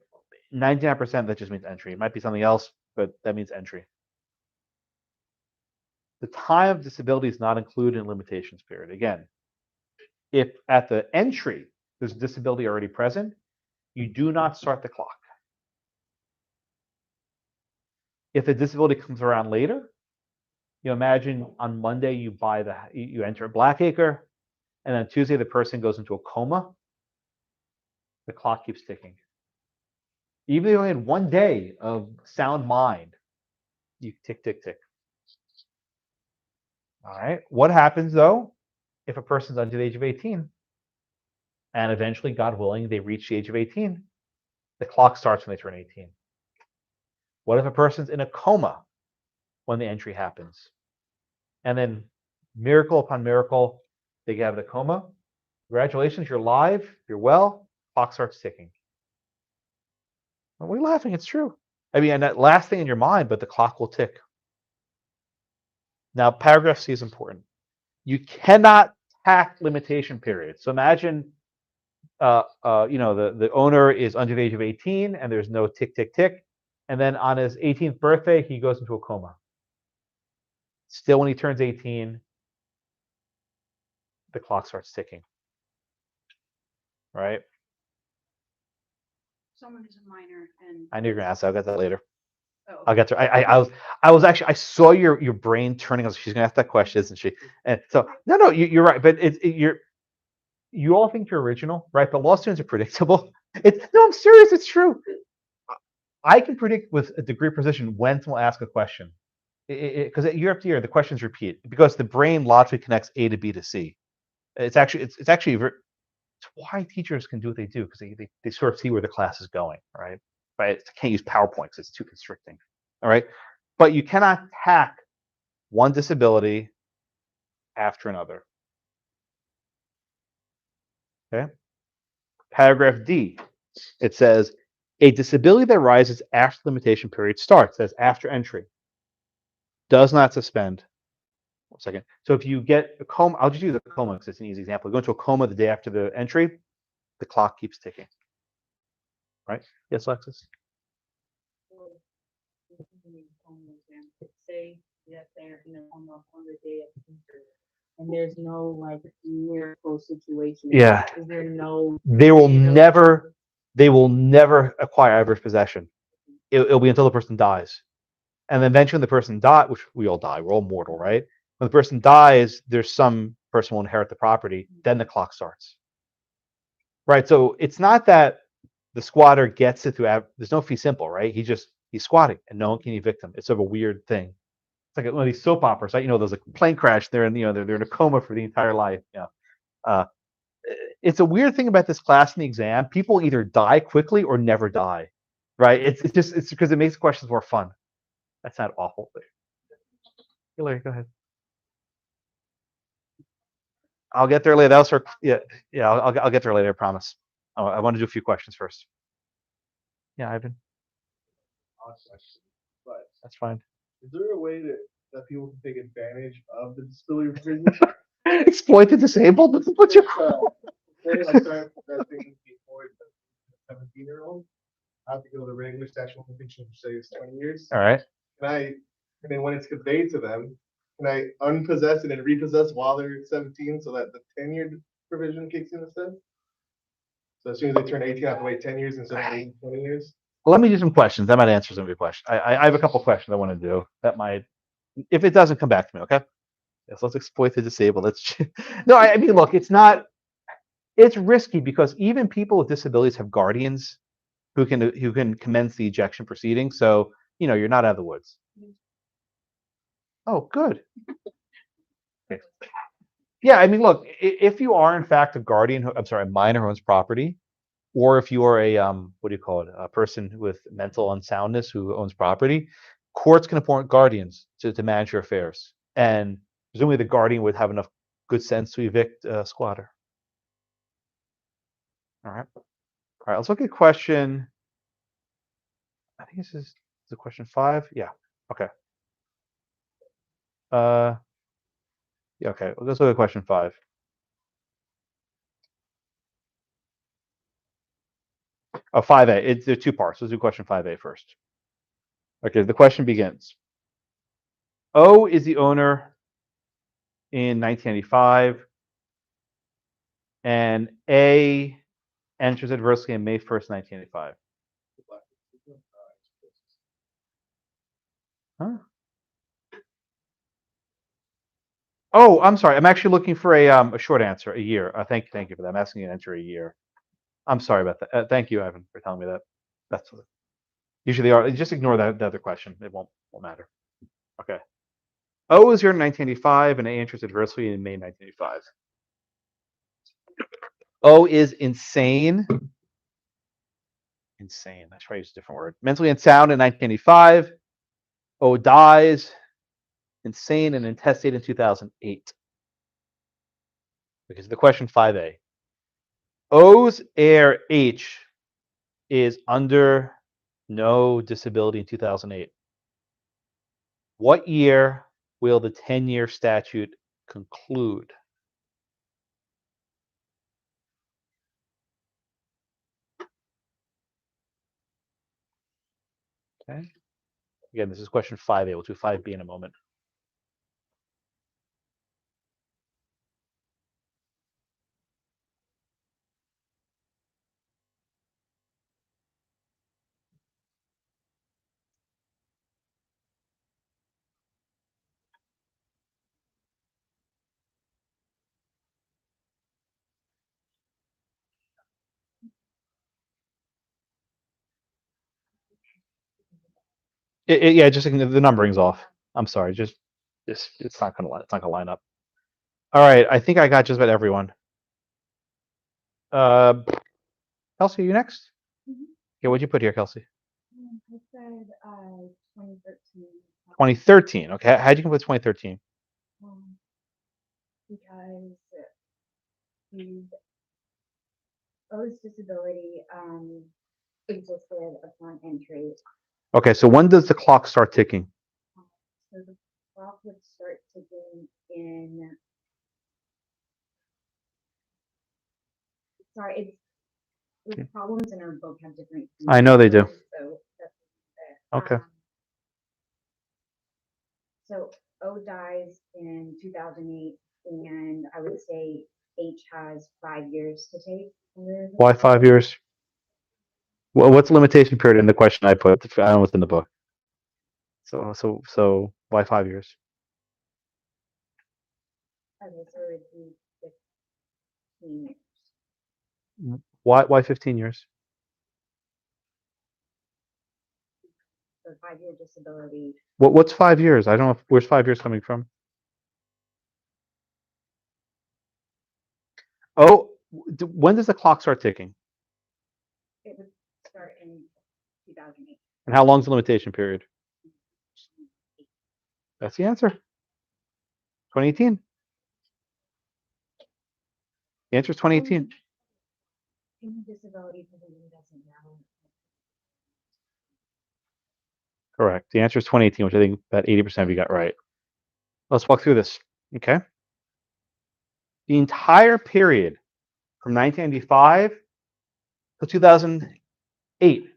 99% that just means entry. It might be something else, but that means entry. The time of disability is not included in limitations period. Again, if at the entry there's a disability already present, you do not start the clock. If the disability comes around later, you imagine on Monday you enter Blackacre, and then Tuesday the person goes into a coma, the clock keeps ticking. Even if you only had 1 day of sound mind, you tick, tick, tick. All right. What happens though if a person's under the age of 18 and eventually, God willing, they reach the age of 18? The clock starts when they turn 18. What if a person's in a coma when the entry happens? And then, miracle upon miracle, they get out of the coma. Congratulations, you're alive, you're well, clock starts ticking. Are we laughing? It's true. I mean, and that last thing in your mind, but the clock will tick. Now, paragraph C is important. You cannot tack limitation periods. So imagine, the owner is under the age of 18 and there's no tick, tick, tick. And then on his 18th birthday, he goes into a coma. Still, when he turns 18, the clock starts ticking. Right? Someone is a minor and. I knew you were gonna ask that. I'll get that later. Oh. I'll get to. I was actually. I saw your brain turning. She's gonna ask that question, isn't she? And so no, you're right. But you all think you're original, right? But law students are predictable. I'm serious. It's true. I can predict with a degree of precision when someone will ask a question, because year after year the questions repeat because the brain logically connects A to B to C. It's actually it's why teachers can do what they do, because they sort of see where the class is going, right? Right? They can't use PowerPoint because it's too constricting. All right. But you cannot tack one disability after another. Okay. Paragraph D, it says a disability that arises after the limitation period starts, says after entry, does not suspend. 1 second. So if you get a coma, I'll just use a coma because it's an easy example. You go into a coma the day after the entry, the clock keeps ticking. Right? Yes, Alexis? Say that they're in a coma on the day of the surgery, and there's no like miracle situation. Yeah. Is there no? They will never acquire adverse possession. It'll be until the person dies. And then eventually when the person dies, which we all die, we're all mortal, right? When the person dies, there's some person will inherit the property, then the clock starts. Right? So it's not that the squatter gets it through, there's no fee simple, right? He's squatting and no one can evict him. It's sort of a weird thing. It's like one of these soap operas, right? There's a plane crash, they're in a coma for the entire life. It's a weird thing about this class in the exam. People either die quickly or never die, right? It's because it makes the questions more fun. That's not awful. Hillary, go ahead. I'll get there later. That was her. Yeah. I'll get there later. I promise. I want to do a few questions first. Yeah, Ivan. Odd question, but That's fine. is there a way that people can take advantage of the disability provision? Exploit the disabled. What's your Say I start investing before the 17-year-old, I have to go to the regular statute of limitations, which says 20 years. All right. And then when it's conveyed to them, can I unpossess it and repossess while they're 17 so that the 10-year provision kicks in instead? So as soon as they turn 18, I have to wait 10 years instead of 20 years? Well, let me do some questions. That might answer some of your questions. I have a couple questions I want to do. That might, if it doesn't, come back to me, okay? Yes, let's exploit the disabled. No, I mean, look, it's risky because even people with disabilities have guardians who can commence the ejection proceeding. So, you're not out of the woods. Oh, good. Okay. Yeah, I mean, look, if you are in fact a guardian, a minor who owns property, or if you are a person with mental unsoundness who owns property, courts can appoint guardians to manage your affairs. And presumably the guardian would have enough good sense to evict a squatter. All right, let's look at question think this is the question 5. Yeah. Okay. Yeah, okay. Let's look at question 5. Oh, 5A. There are 2 parts. Let's do question 5A first. Okay, the question begins. O is the owner in 1995, and A enters adversely on May 1st, 1985. Huh? Oh, I'm sorry. I'm actually looking for a short answer, a year. Thank you for that. I'm asking you to enter a year. I'm sorry about that. Thank you, Ivan, for telling me that. That's usually are. Just ignore that the other question. It won't matter. Okay. O is here in 1985, and A enters adversely in May 1985. O is insane. Insane. I should probably use a different word. Mentally unsound in 1985. O dies insane and intestate in 2008. Because the question 5A. O's heir H is under no disability in 2008. What year will the 10-year statute conclude? Okay. Again, this is question 5A. We'll do 5B in a moment. Yeah, just the numbering's off. I'm sorry. Just it's not gonna line up. All right, I think I got just about everyone. Kelsey, are you next? Yeah, what'd you put here, Kelsey? I said, 2013. 2013. Okay, how'd you come up with 2013? Because the O's disability, existed upon entry. Okay, so when does the clock start ticking? So the clock would start ticking in. Sorry, it's the problems in our book have different. I know they do. So that's Okay. So O dies in 2008, and I would say H has 5 years to take. Why 5 years? Well, what's the limitation period in the question I put? I don't know what's in the book. So why 5 years? Okay, so it would be 15 years. Why 15 years? So 5-year disability. What's 5 years? I don't know. Where's 5 years coming from? Oh, when does the clock start ticking? It would start in 2008. And how long's the limitation period? That's the answer. 2018. The answer is 2018. Any disability provision doesn't matter. Correct. The answer is 2018, which I think about 80% of you got right. Let's walk through this. Okay. The entire period from 1995 to 2008,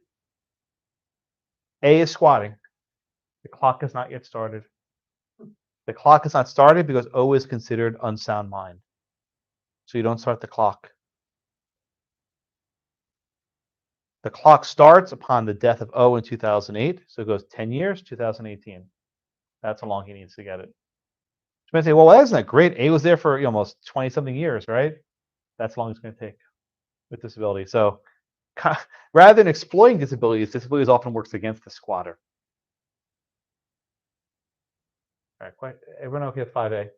A is squatting. The clock has not yet started. The clock is not started because O is considered unsound mind. So you don't start the clock. The clock starts upon the death of O in 2008. So it goes 10 years, 2018. That's how long he needs to get it. You might say, well, isn't that great? A was there for almost 20 something years, right? That's how long it's going to take with disability. So rather than exploiting disabilities, disabilities often works against the squatter. All right, quite everyone okay with 5A?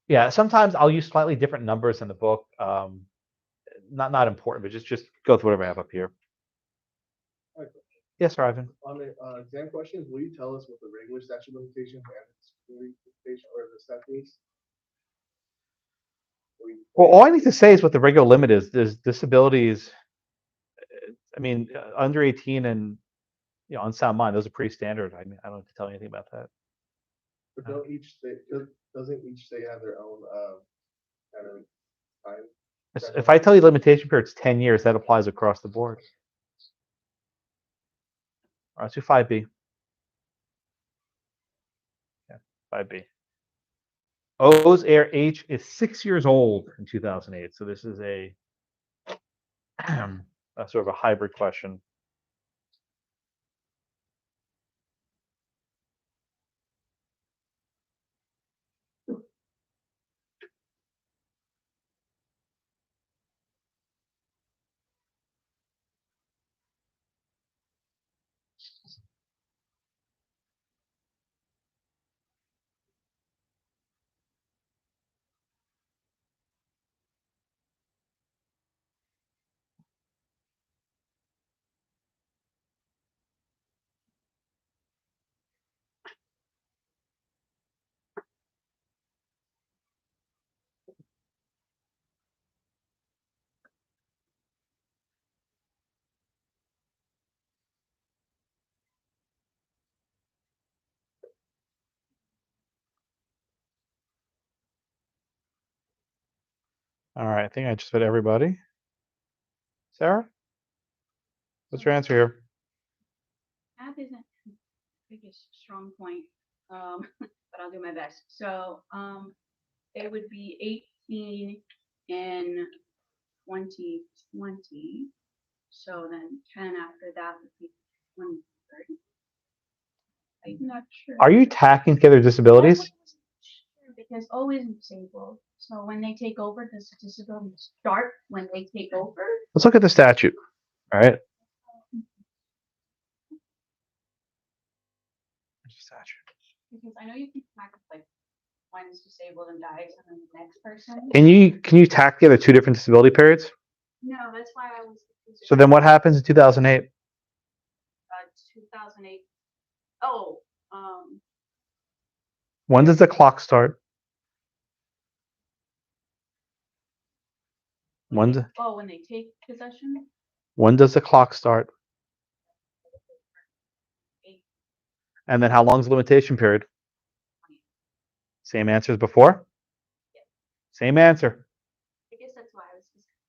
Yeah, sometimes I'll use slightly different numbers in the book. Not important, but just go through whatever I have up here. Alright. Yes, sir, Ivan. On the exam questions, will you tell us what the regular statute limitation and the disability limitation or the statutes? Well, all I need to say is what the regular limit is. There's disabilities. I mean, under 18 and unsound mind, those are pretty standard. I mean, I don't have to tell you anything about that. But don't each state, doesn't each state have their own, kind of time? If I tell you limitation period's 10 years, that applies across the board. All right, let's do 5B. Yeah, 5B. O's heir H is 6 years old in 2008. So this is a sort of a hybrid question. All right, I think I just fit everybody. Sarah, what's your answer here? Math isn't my biggest strong point, but I'll do my best. So, it would be 18 in 2020. So then 10 after that would be 2030. I'm not sure. Are you tacking together disabilities? I wasn't sure because O isn't disabled. So when they take over, does the disability start when they take over? Let's look at the statute. All right. Because I know you can track like one's disabled and dies, and then the next person. Can you tack together two different disability periods? No, that's why I was. So then what happens in 2008? 2008. Oh, When does the clock start? When when they take possession. when does the clock start? And then how long is the limitation period? Same answer as before? Same answer. I guess that's why I was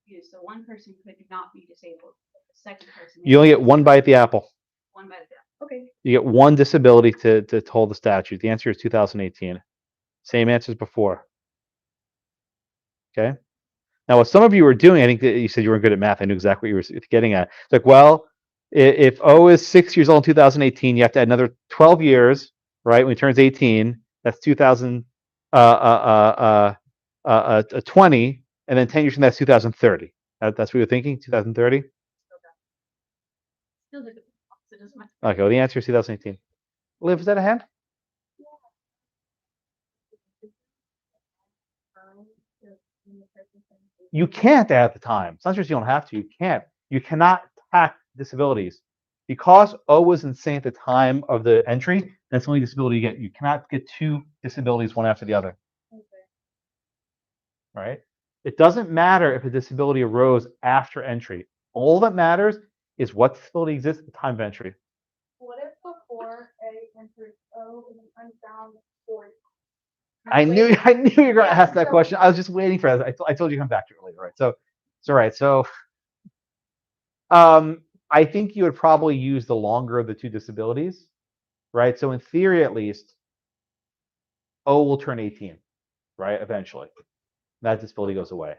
confused. So one person could not be disabled. The second person. You only get one bite at the apple. One by the okay. You get one disability to hold the statute. The answer is 2018. Same answer as before. Okay. Now, what some of you were doing, I think that you said you weren't good at math. I knew exactly what you were getting at. It's like, well, if O is 6 years old in 2018, you have to add another 12 years, right? When he turns 18, that's 2020, and then 10 years from that's 2030. That's what you're thinking, 2030? Still the opposite is my. Okay, well, the answer is 2018. Liv, is that a hand? You can't add the time. It's not just you don't have to. You can't. You cannot tack disabilities. Because O was insane at the time of the entry, that's the only disability you get. You cannot get two disabilities one after the other. Okay. Right? It doesn't matter if a disability arose after entry. All that matters is what disability exists at the time of entry. What if before A enters O and then unbound for? I knew you were going to ask that question. I was just waiting for that. I told you to come back to it later, right? So it's all right. So I think you would probably use the longer of the two disabilities, right? So in theory, at least, O will turn 18, right? Eventually, that disability goes away.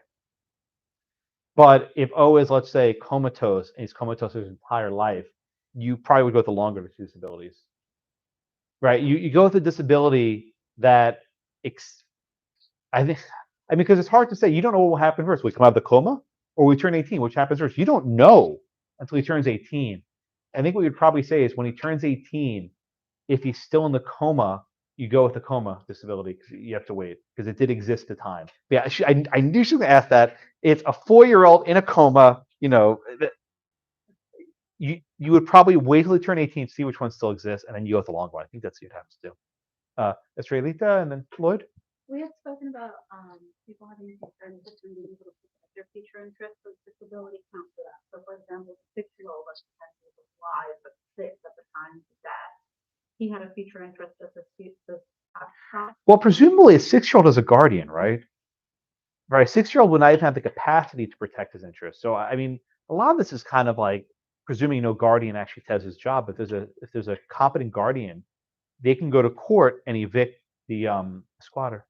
But if O is, let's say, comatose, and he's comatose his entire life, you probably would go with the longer of the two disabilities, right? You go with a disability that I mean, because it's hard to say. You don't know what will happen first. We come out of the coma, or we turn 18. Which happens first? You don't know until he turns 18. I think what you'd probably say is when he turns 18, if he's still in the coma, you go with the coma disability because you have to wait because it did exist at the time. But yeah, I knew she was going to ask that. It's a 4-year-old in a coma. You would probably wait till he turn 18, see which one still exists, and then you go with the long one. I think that's what you'd have to do. Estrelita and then Lloyd. We had spoken about people having concerns between being able to their future interests, so disability counts for that. So for example, a 6-year-old was potentially alive but 6 at the time that he had a future interest as a Well, presumably a 6-year-old is a guardian, right? Right. A 6-year-old would not even have the capacity to protect his interests. So I mean, a lot of this is kind of like presuming no guardian actually does his job. But if there's a competent guardian, they can go to court and evict the squatter.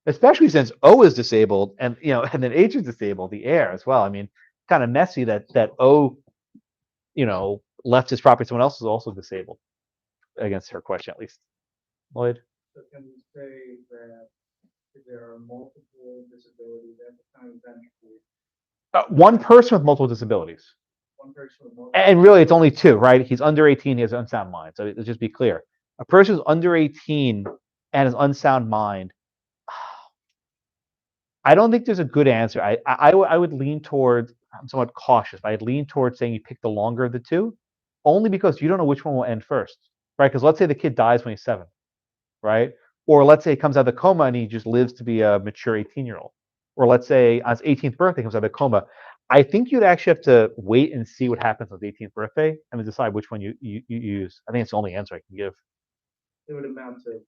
Especially since O is disabled and and then H is disabled, the heir as well. I mean, kind of messy that O, left his property. Someone else is also disabled against her question, at least. Lloyd. So can we say that if there are multiple disabilities at the time of entry, One person with multiple disabilities. one person with multiple, And really, it's only 2, right? He's under 18, he has an unsound mind. So let's just be clear. A person who's under 18 and has unsound mind, I don't think there's a good answer. I would lean towards, I'm somewhat cautious, but I'd lean towards saying you pick the longer of the 2, only because you don't know which one will end first, right? Because let's say the kid dies when he's 7, right? Or let's say he comes out of the coma and he just lives to be a mature 18-year-old. Or let's say on his 18th birthday he comes out of the coma. I think you'd actually have to wait and see what happens on his 18th birthday and then decide which one you use. I think it's the only answer I can give. it would amount to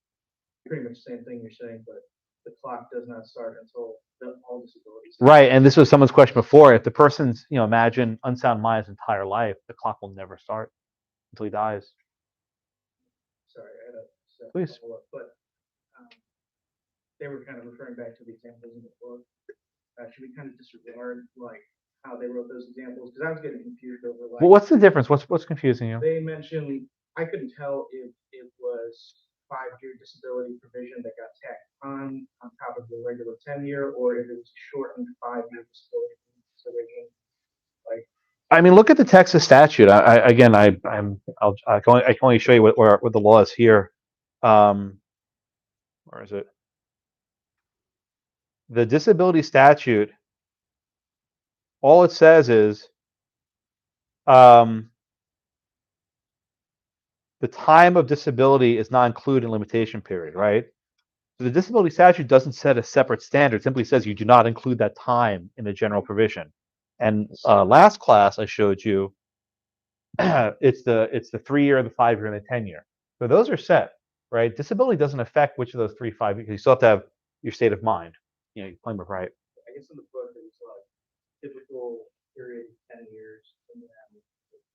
pretty much the same thing you're saying, but the clock does not start until all disabilities. Right, and this was someone's question before. If the person's, imagine unsound mind his entire life, the clock will never start until he dies. Sorry, I had a Please. follow-up, but they were kind of referring back to the examples in the book. Should we kind of disregard like how they wrote those examples? Because I was getting confused over like. Well, what's the difference? What's confusing you? They mentioned, I couldn't tell if it was 5-year disability provision that got tacked on top of the regular 10-year, or if it was shortened 5-year disability provision. Like, I mean, look at the Texas statute. I can only show you what the law is here. Where is it? The disability statute. All it says is the time of disability is not included in limitation period, right? So the disability statute doesn't set a separate standard. It simply says you do not include that time in the general provision. And last class I showed you, it's the 3-year, the 5-year, and the 10-year. So those are set, right? Disability doesn't affect which of those 3, 5 years. You still have to have your state of mind. You claim it right. I guess in the book it was like typical period 10 years and then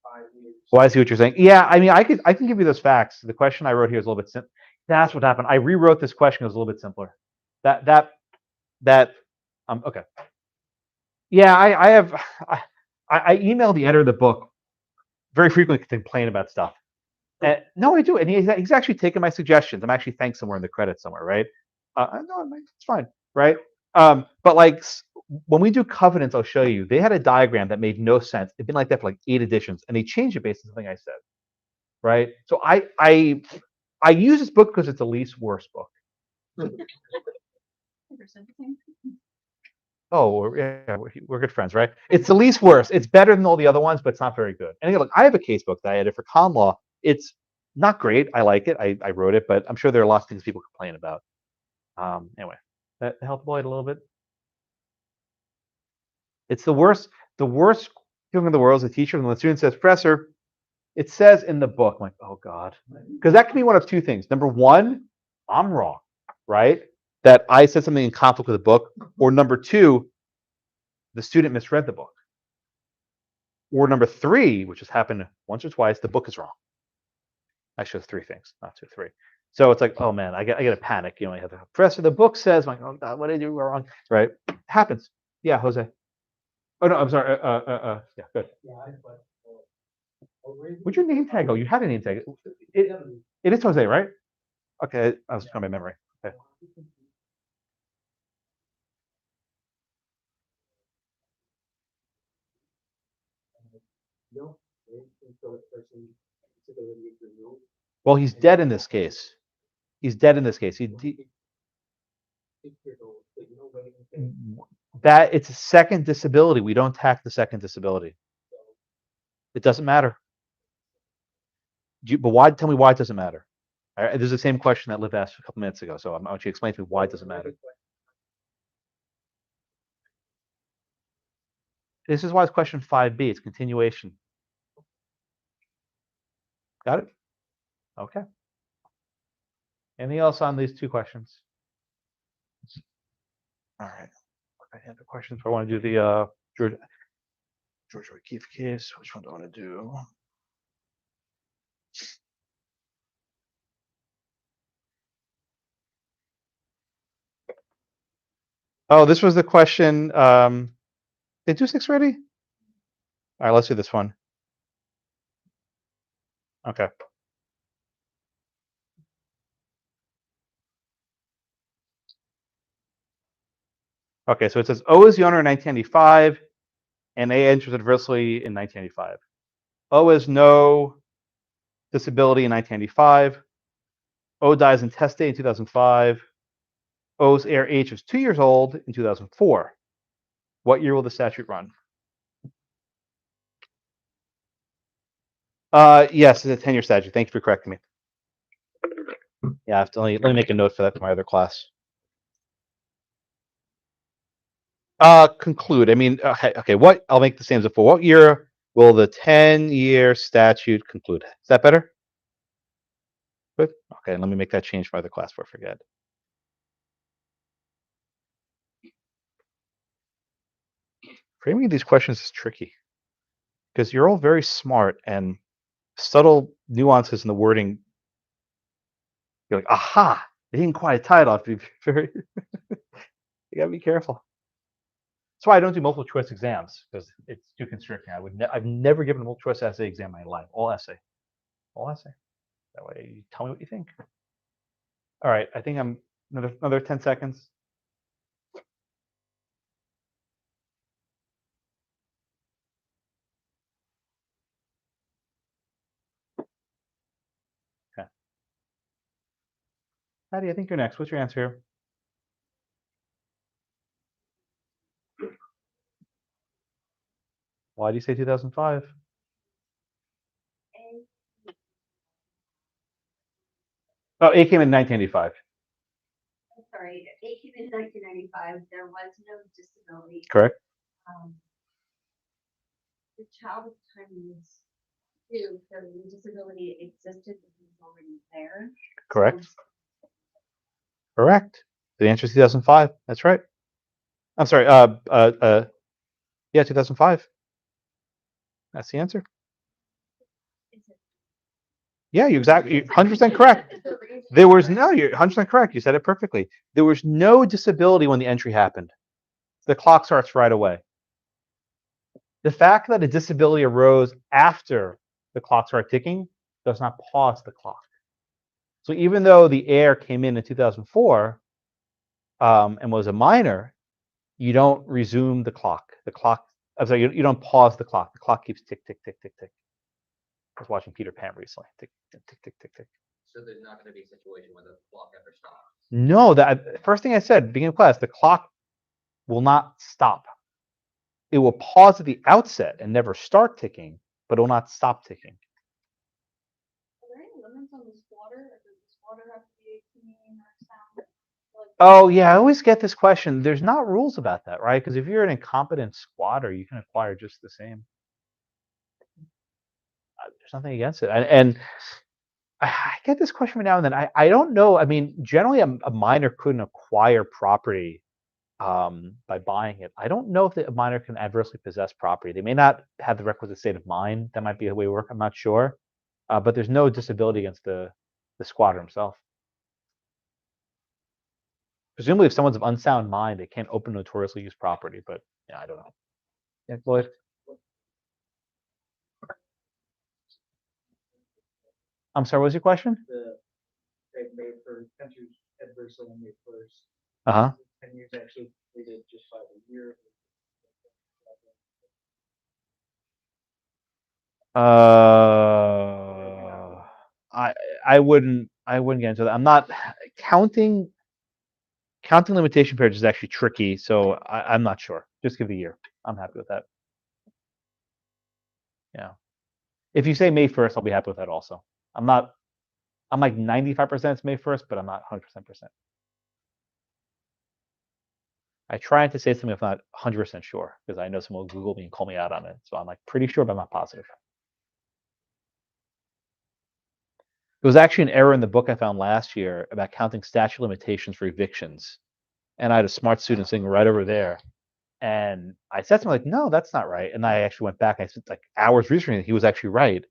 5 years. Well, I see what you're saying. Yeah, I mean, I can give you those facts. The question I wrote here is a little bit simple. That's what happened. I rewrote this question. It was a little bit simpler. Okay. Yeah, I emailed the editor of the book very frequently to complain about stuff. No, I do, and he's actually taken my suggestions. I'm actually thanked somewhere in the credits somewhere, right? No, it's fine, right? But like when we do covenants, I'll show you. They had a diagram that made no sense. It'd been like that for like 8 editions, and they changed it based on something I said, right? So I use this book because it's the least worst book. Oh, yeah, we're good friends, right? It's the least worst. It's better than all the other ones, but it's not very good. And again, look, I have a casebook that I edited for con law. It's not great. I like it. I wrote it, but I'm sure there are lots of things people complain about. Anyway, that helped Lloyd a little bit. It's the worst feeling in the world as a teacher when the student says, "Professor, it says in the book," I'm like, oh God, because that can be one of 2 things. Number 1, I'm wrong, right? That I said something in conflict with the book, or number 2, the student misread the book. Or number 3, which has happened once or twice, the book is wrong. Actually, it's 3 things, not 2, 3. So it's like, oh man, I get a panic. I have the professor. The book says, I'm like, oh God, what did I do wrong? Right? It happens. Yeah, Jose. Oh no, I'm sorry. Yeah, good. What'd your name tag go? You had a name tag. It is Jose, right? Okay, I was trying my memory. Okay. Well, he's dead in this case. He's dead in this case. That it's a second disability. We don't tack the second disability. It doesn't matter. But why? Tell me why it doesn't matter. There's the same question that Liv asked a couple minutes ago. So I want you to explain to me why it doesn't matter. This is why it's question 5B. It's continuation. Got it? Okay. Anything else on these two questions? All right. I have the questions. I want to do the George O'Keefe case. Which one do I want to do? Oh, this was the question. Did do 6 already? All right, let's do this one. Okay. Okay, so it says O is the owner in 1995, and A enters adversely in 1995. O has no disability in 1995. O dies intestate in 2005. O's heir H is 2 years old in 2004. What year will the statute run? Yes, it's a 10-year statute. Thank you for correcting me. Yeah, I have to let me make a note for that for my other class. Conclude. I mean, okay. What? I'll make the same as before. What year will the 10-year statute conclude? Is that better? Good. Okay, let me make that change for my other class before I forget. Framing these questions is tricky because you're all very smart and subtle nuances in the wording. You're like, aha! They didn't quite tie it off. Very. You gotta be careful. That's why I don't do multiple choice exams because it's too constricting. I've never given a multiple choice essay exam in my life. All essay. That way, you tell me what you think. All right, I think I'm another 10 seconds. Okay. Patty, I think you're next. What's your answer? Why do you say 2005? Oh, A came in 1985. I'm sorry, A came in 1995, there was no disability. Correct. The child at the time was 2, so the disability existed, but it was already there. Correct. Correct. The answer is 2005. That's right. I'm sorry. Yeah, 2005. That's the answer. Yeah, you're 100% correct. There was no, you're 100% correct. You said it perfectly. There was no disability when the entry happened. The clock starts right away. The fact that a disability arose after the clock started ticking does not pause the clock. So even though the heir came in 2004 and was a minor, you don't resume the clock. I'm sorry, you don't pause the clock. The clock keeps tick, tick, tick, tick, tick. I was watching Peter Pan recently. Tick, tick, tick, tick, tick, tick. So there's not gonna be a situation where the clock ever stops. No, that first thing I said, beginning of class, the clock will not stop. It will pause at the outset and never start ticking, but it will not stop ticking. Are there any limits on the squatter? Or does the squatter have to be 18 or sound? Oh yeah, I always get this question. There's not rules about that, right? Because if you're an incompetent squatter, you can acquire just the same. There's nothing against it. And I get this question every now and then. I don't know. I mean, generally, a minor couldn't acquire property by buying it. I don't know if a minor can adversely possess property. They may not have the requisite state of mind. That might be the way it works. I'm not sure. But there's no disability against the squatter himself. Presumably, if someone's of unsound mind, they can't open notoriously used property. But yeah, I don't know. Yeah, Lloyd. I'm sorry. What was your question? They made for countries adversely on May 1st. Uh 10 years actually completed just by the year. I wouldn't get into that. I'm not counting limitation periods is actually tricky, so I'm not sure. Just give the year. I'm happy with that. Yeah. If you say May 1st, I'll be happy with that also. I'm like 95% it's May 1st, but I'm not 100%. I try to say something if not 100% sure, because I know someone will Google me and call me out on it. So I'm like pretty sure, but I'm not positive. It was actually an error in the book I found last year about counting statute of limitations for evictions. And I had a smart student sitting right over there. And I said to him, like, no, that's not right. And I actually went back. I spent like hours researching it. He was actually right.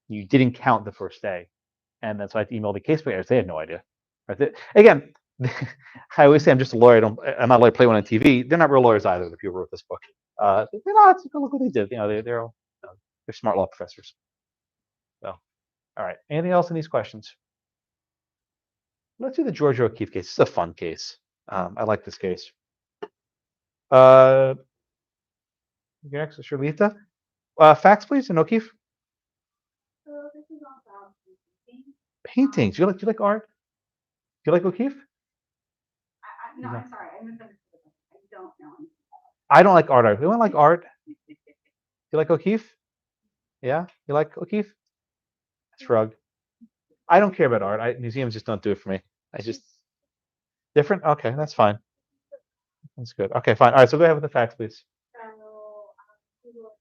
You didn't count the first day. And that's why I emailed the case players. They had no idea. Right? Again, I always say I'm just a lawyer. I'm not a lawyer, play one on TV. They're not real lawyers either, the people who wrote this book. They're not. Look what they did. They're smart law professors. So, all right. Anything else in these questions? Let's do the Georgia O'Keeffe case. This is a fun case. I like this case. Next, Sharlita. Facts, please, and O'Keeffe. So this is all about painting. Paintings. Do you like art? Do you like O'Keeffe? No, I'm sorry, I misunderstood. I don't know. I don't like art. Anyone like art? You like O'Keeffe? Yeah, you like O'Keeffe? Shrug. I don't care about art. Museums just don't do it for me. I just different. Okay, that's fine. That's good. Okay, fine. All right, so go ahead with the facts, please. So, he was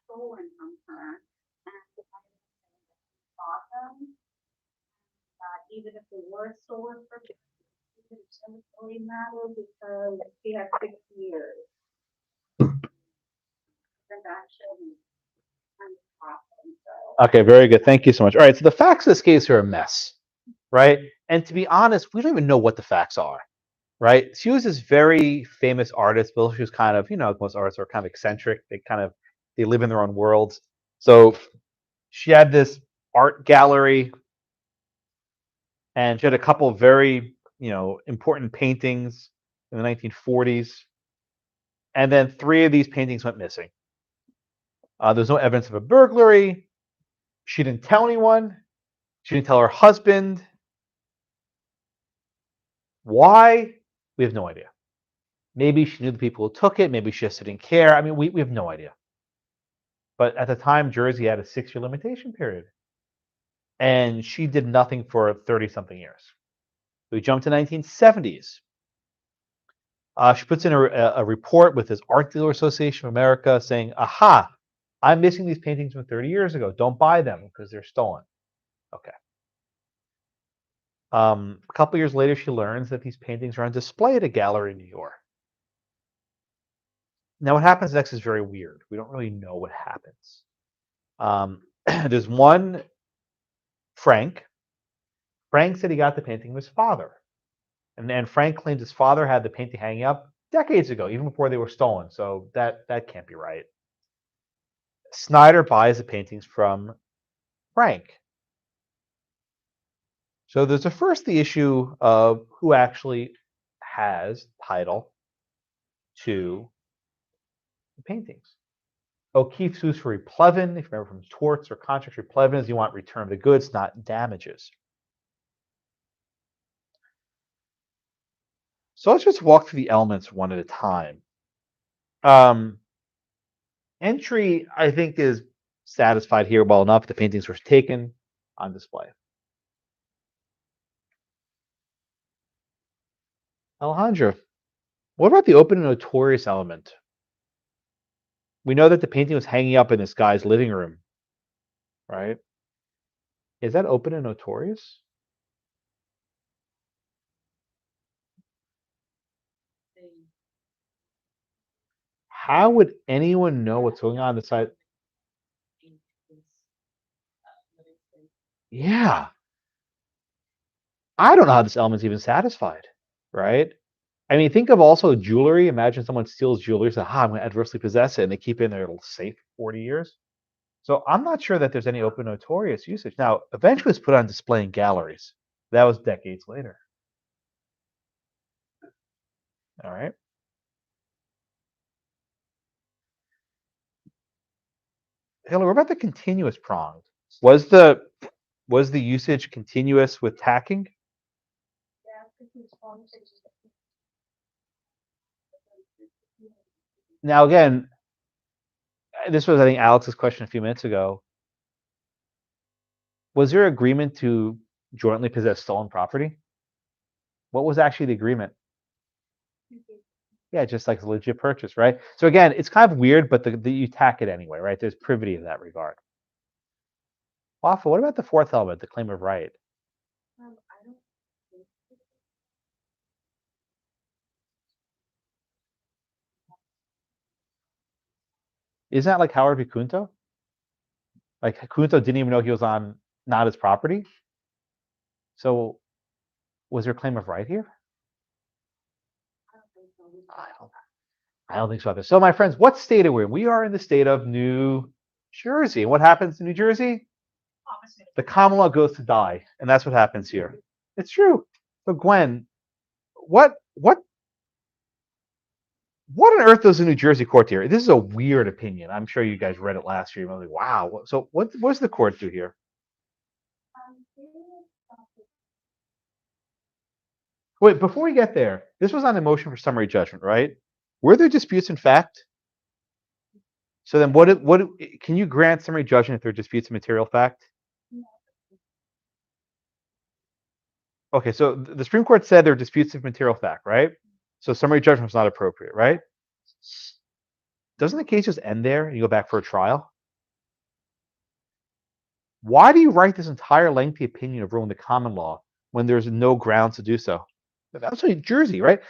stolen from her, and the bought them. Even if they were stolen from her, it doesn't really matter because she had 6 years. Transaction and problem. So Okay, very good. Thank you so much. All right, so the facts of this case are a mess, right? And to be honest, we don't even know what the facts are, right? She was this very famous artist. Bill, she was kind of, most artists are kind of eccentric. They live in their own worlds. So she had this art gallery, and she had a couple of very, important paintings in the 1940s. And then 3 of these paintings went missing. There's no evidence of a burglary. She didn't tell anyone. She didn't tell her husband. Why? We have no idea. Maybe she knew the people who took it. Maybe she just didn't care. I mean, we have no idea. But at the time, Jersey had a 6-year limitation period. And she did nothing for 30-something years. We jump to 1970s. She puts in a report with his Art Dealer Association of America saying, aha, I'm missing these paintings from 30 years ago. Don't buy them because they're stolen. Okay. A couple years later, she learns that these paintings are on display at a gallery in New York. Now, what happens next is very weird. We don't really know what happens. There's one, Frank. Frank said he got the painting from his father. And Frank claims his father had the painting hanging up decades ago, even before they were stolen. So that can't be right. Snyder buys the paintings from Frank. So there's the issue of who actually has title to the paintings. O'Keefe sues for replevin. If you remember from torts or contracts, replevin is you want return of the goods, not damages. So let's just walk through the elements one at a time. Entry, I think, is satisfied here well enough. The paintings were taken on display. Alejandro, what about the open and notorious element? We know that the painting was hanging up in this guy's living room, right? Is that open and notorious? How would anyone know what's going on inside? Yeah. I don't know how this element's even satisfied, right? I mean, think of also jewelry. Imagine someone steals jewelry, says, I'm going to adversely possess it, and they keep it in their little safe for 40 years. So I'm not sure that there's any open notorious usage. Now, eventually it's put on display in galleries. That was decades later. All right. Taylor, what about the continuous prong? Was the usage continuous with tacking? Now, again, this was, I think, Alex's question a few minutes ago. Was there agreement to jointly possess stolen property? What was actually the agreement? Yeah, just like a legit purchase, right? So again, it's kind of weird, but you tack it anyway, right? There's privity in that regard. Waffle, what about the fourth element, the claim of right? I don't think Isn't that like Howard v. Kunto? Like Kunto didn't even know he was on not his property. So was there a claim of right here? I don't think so either. So my friends, what state are we in? We are in the state of New Jersey. And what happens in New Jersey? opposite. The common law goes to die. And that's what happens here. It's true. So Gwen, what on earth does the New Jersey court here? This is a weird opinion. I'm sure you guys read it last year. You're like, wow. So what does the court do here? Wait, before we get there, this was on a motion for summary judgment, right? Were there disputes in fact? So then what can you grant summary judgment if there are disputes in material fact? Okay, so the Supreme Court said there are disputes of material fact, right? So summary judgment was not appropriate, right? Doesn't the case just end there and you go back for a trial? Why do you write this entire lengthy opinion of ruling the common law when there's no grounds to do so? That's New Jersey, right?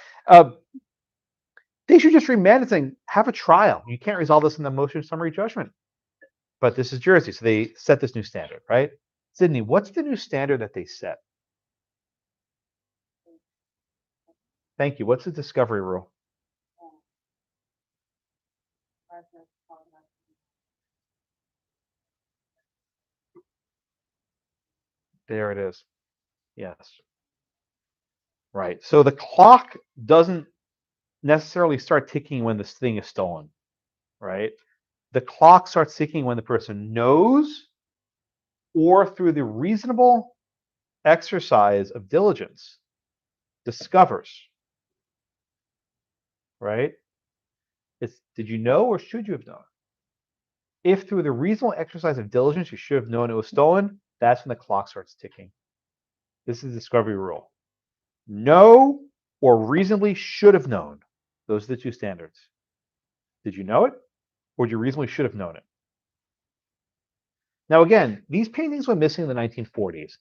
They should just remand it saying, have a trial. You can't resolve this in the motion of summary judgment. But this is Jersey, so they set this new standard, right? Sydney, what's the new standard that they set? Thank you. What's the discovery rule? There it is. Yes. Right. So the clock doesn't necessarily start ticking when this thing is stolen, right? The clock starts ticking when the person knows or through the reasonable exercise of diligence discovers, right? It's did you know or should you have known? If through the reasonable exercise of diligence you should have known it was stolen, that's when the clock starts ticking. This is the discovery rule. Know or reasonably should have known. Those are the two standards. Did you know it or you reasonably should have known it? Now, again, these paintings went missing in the 1940s.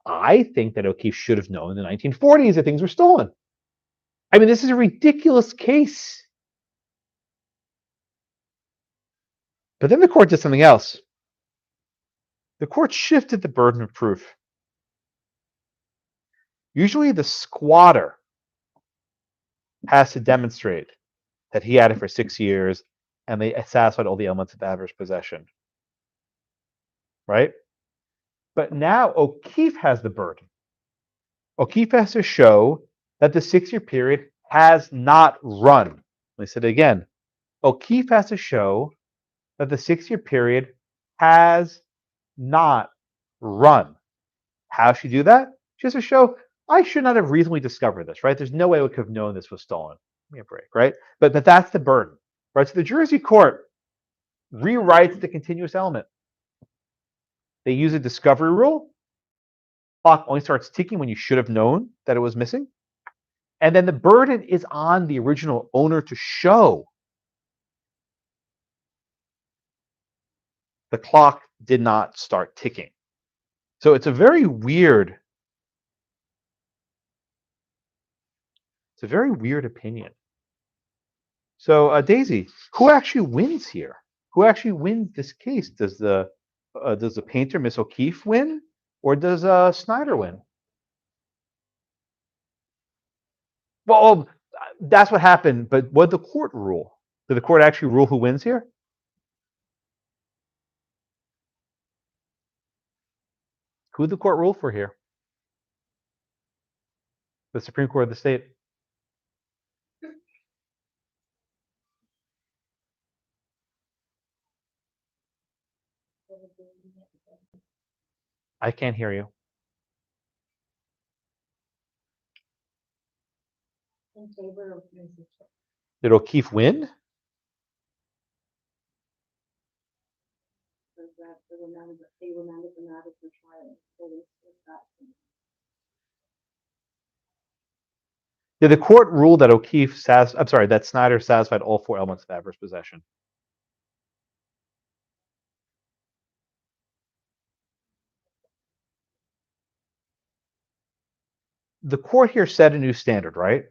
I think that O'Keefe should have known in the 1940s that things were stolen. I mean, this is a ridiculous case. But then the court did something else. The court shifted the burden of proof. Usually the squatter has to demonstrate that he had it for 6 years and they satisfied all the elements of adverse possession. Right? But now O'Keefe has the burden. O'Keefe has to show that the 6-year period has not run. Let me say it again. O'Keefe has to show that the 6-year period has not run. How should she do that? She has to show, I should not have reasonably discovered this, right? There's no way we could have known this was stolen. Give me a break, right? But that's the burden, right? So the Jersey court rewrites the continuous element. They use a discovery rule. Clock only starts ticking when you should have known that it was missing. And then the burden is on the original owner to show the clock did not start ticking. So it's a very weird opinion. So Daisy, who actually wins here? Who actually wins this case? Does the painter, Miss O'Keefe, win, or does Snyder win? Well, that's what happened. But what did the court rule? Did the court actually rule who wins here? Who did the court rule for here? The Supreme Court of the state. I can't hear you. In favor of Mrs. Did O'Keefe win? They remanded the matter for trial. Did the court rule that that Snyder satisfied all 4 elements of adverse possession? The court here set a new standard, right?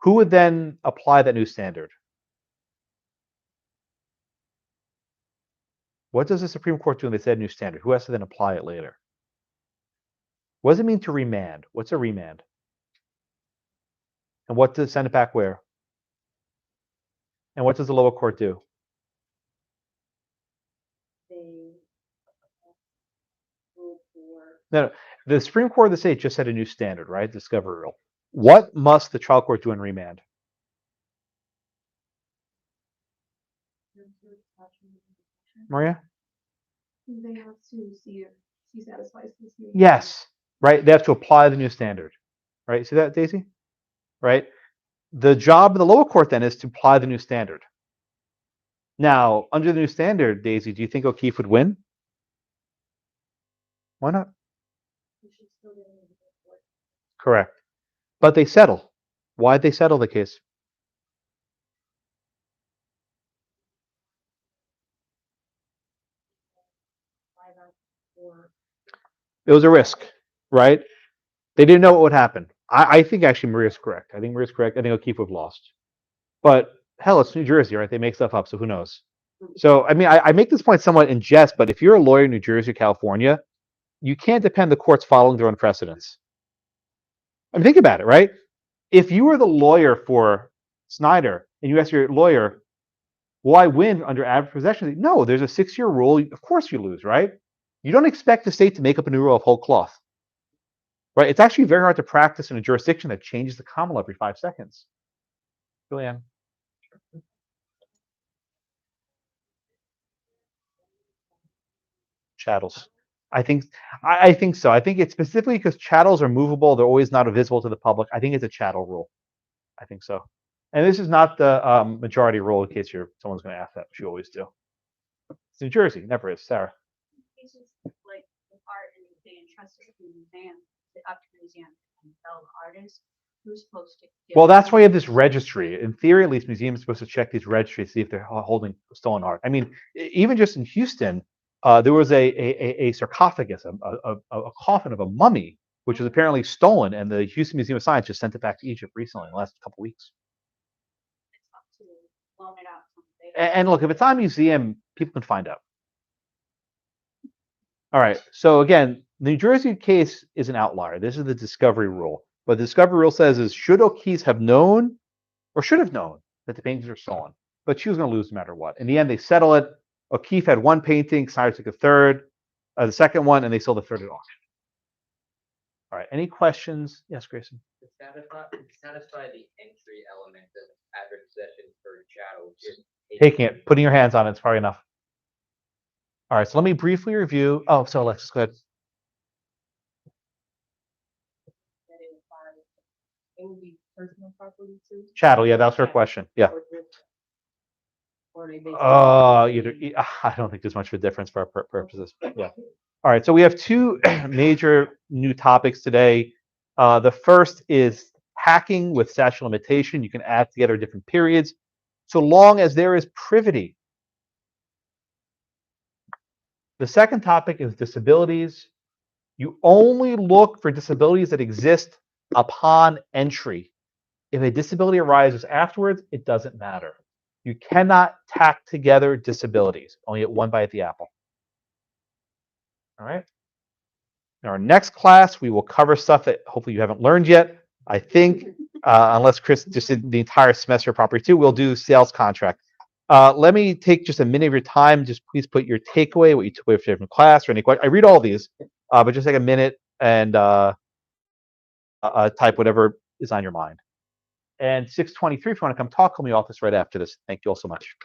Who would then apply that new standard? What does the Supreme Court do when they set a new standard? Who has to then apply it later? What does it mean to remand? What's a remand? And what does send it back where? And what does the lower court do? They rule for No, the Supreme Court of the state just set a new standard, right? Discovery rule. What must the trial court do in remand? Maria? They have to see if she satisfies this. new- Yes, right. They have to apply the new standard, right? See that, Daisy? Right. The job of the lower court then is to apply the new standard. Now, under the new standard, Daisy, do you think O'Keefe would win? Why not? you should still get into the court. Correct. But they settle. Why'd they settle the case? Five out for It was a risk, right? They didn't know what would happen. I think actually Maria's correct. I think Maria's correct. I think O'Keefe would have lost. But hell, it's New Jersey, right? They make stuff up, so who knows? So, I mean, I make this point somewhat in jest, but if you're a lawyer in New Jersey or California, you can't depend the courts following their own precedents. I mean, think about it, right? If you were the lawyer for Snyder and you ask your lawyer, will I win under adverse possession? No, there's a 6-year rule. Of course you lose, right? You don't expect the state to make up a new rule of whole cloth, right? It's actually very hard to practice in a jurisdiction that changes the common law every 5 seconds. Julianne? Chattels. I think so. I think it's specifically because chattels are movable. They're always not visible to the public. I think it's a chattel rule. I think so. And this is not the majority rule in case someone's going to ask that, which you always do. It's New Jersey, never is. Sarah. cases like with art and they entrust it to the museum, up to the museum and tell the artist who's supposed to. Well, that's why you have this registry. In theory, at least, museums are supposed to check these registries to see if they're holding stolen art. I mean, even just in Houston, there was a sarcophagus, a coffin of a mummy, which was apparently stolen, and the Houston Museum of Science just sent it back to Egypt recently, in the last couple of weeks. It's up to loan it out. And look, if it's on museum, people can find out. All right. So again, the New Jersey case is an outlier. This is the discovery rule. What the discovery rule says is, should O'Keefe have known or should have known that the paintings are stolen? But she was going to lose no matter what. In the end, they settle it. O'Keefe had 1 painting, Snyder took a third, the second one, and they sold the third at auction. All right. Any questions? Yes, Grayson. To satisfy the entry element of adverse possession for chattel, just Taking it, putting your hands on it, it's probably enough. All right. So let me briefly review. Oh, so Alexis, go ahead. It would be personal property too. Chattel. Yeah, that's her question. Yeah. Or they basically- I don't think there's much of a difference for our purposes. Yeah. All right. So we have 2 major new topics today. The first is hacking with statute of limitation. You can add together different periods, so long as there is privity. The second topic is disabilities. You only look for disabilities that exist upon entry. If a disability arises afterwards, it doesn't matter. You cannot tack together disabilities. Only get one bite at the apple. All right. In our next class, we will cover stuff that hopefully you haven't learned yet. I think, unless Chris just did the entire semester properly too, we'll do sales contract. Let me take just a minute of your time. Just please put your takeaway, what you took away from class, or any question. I read all these, but just take a minute and type whatever is on your mind. And 6:23, if you want to come talk, call me office right after this. Thank you all so much.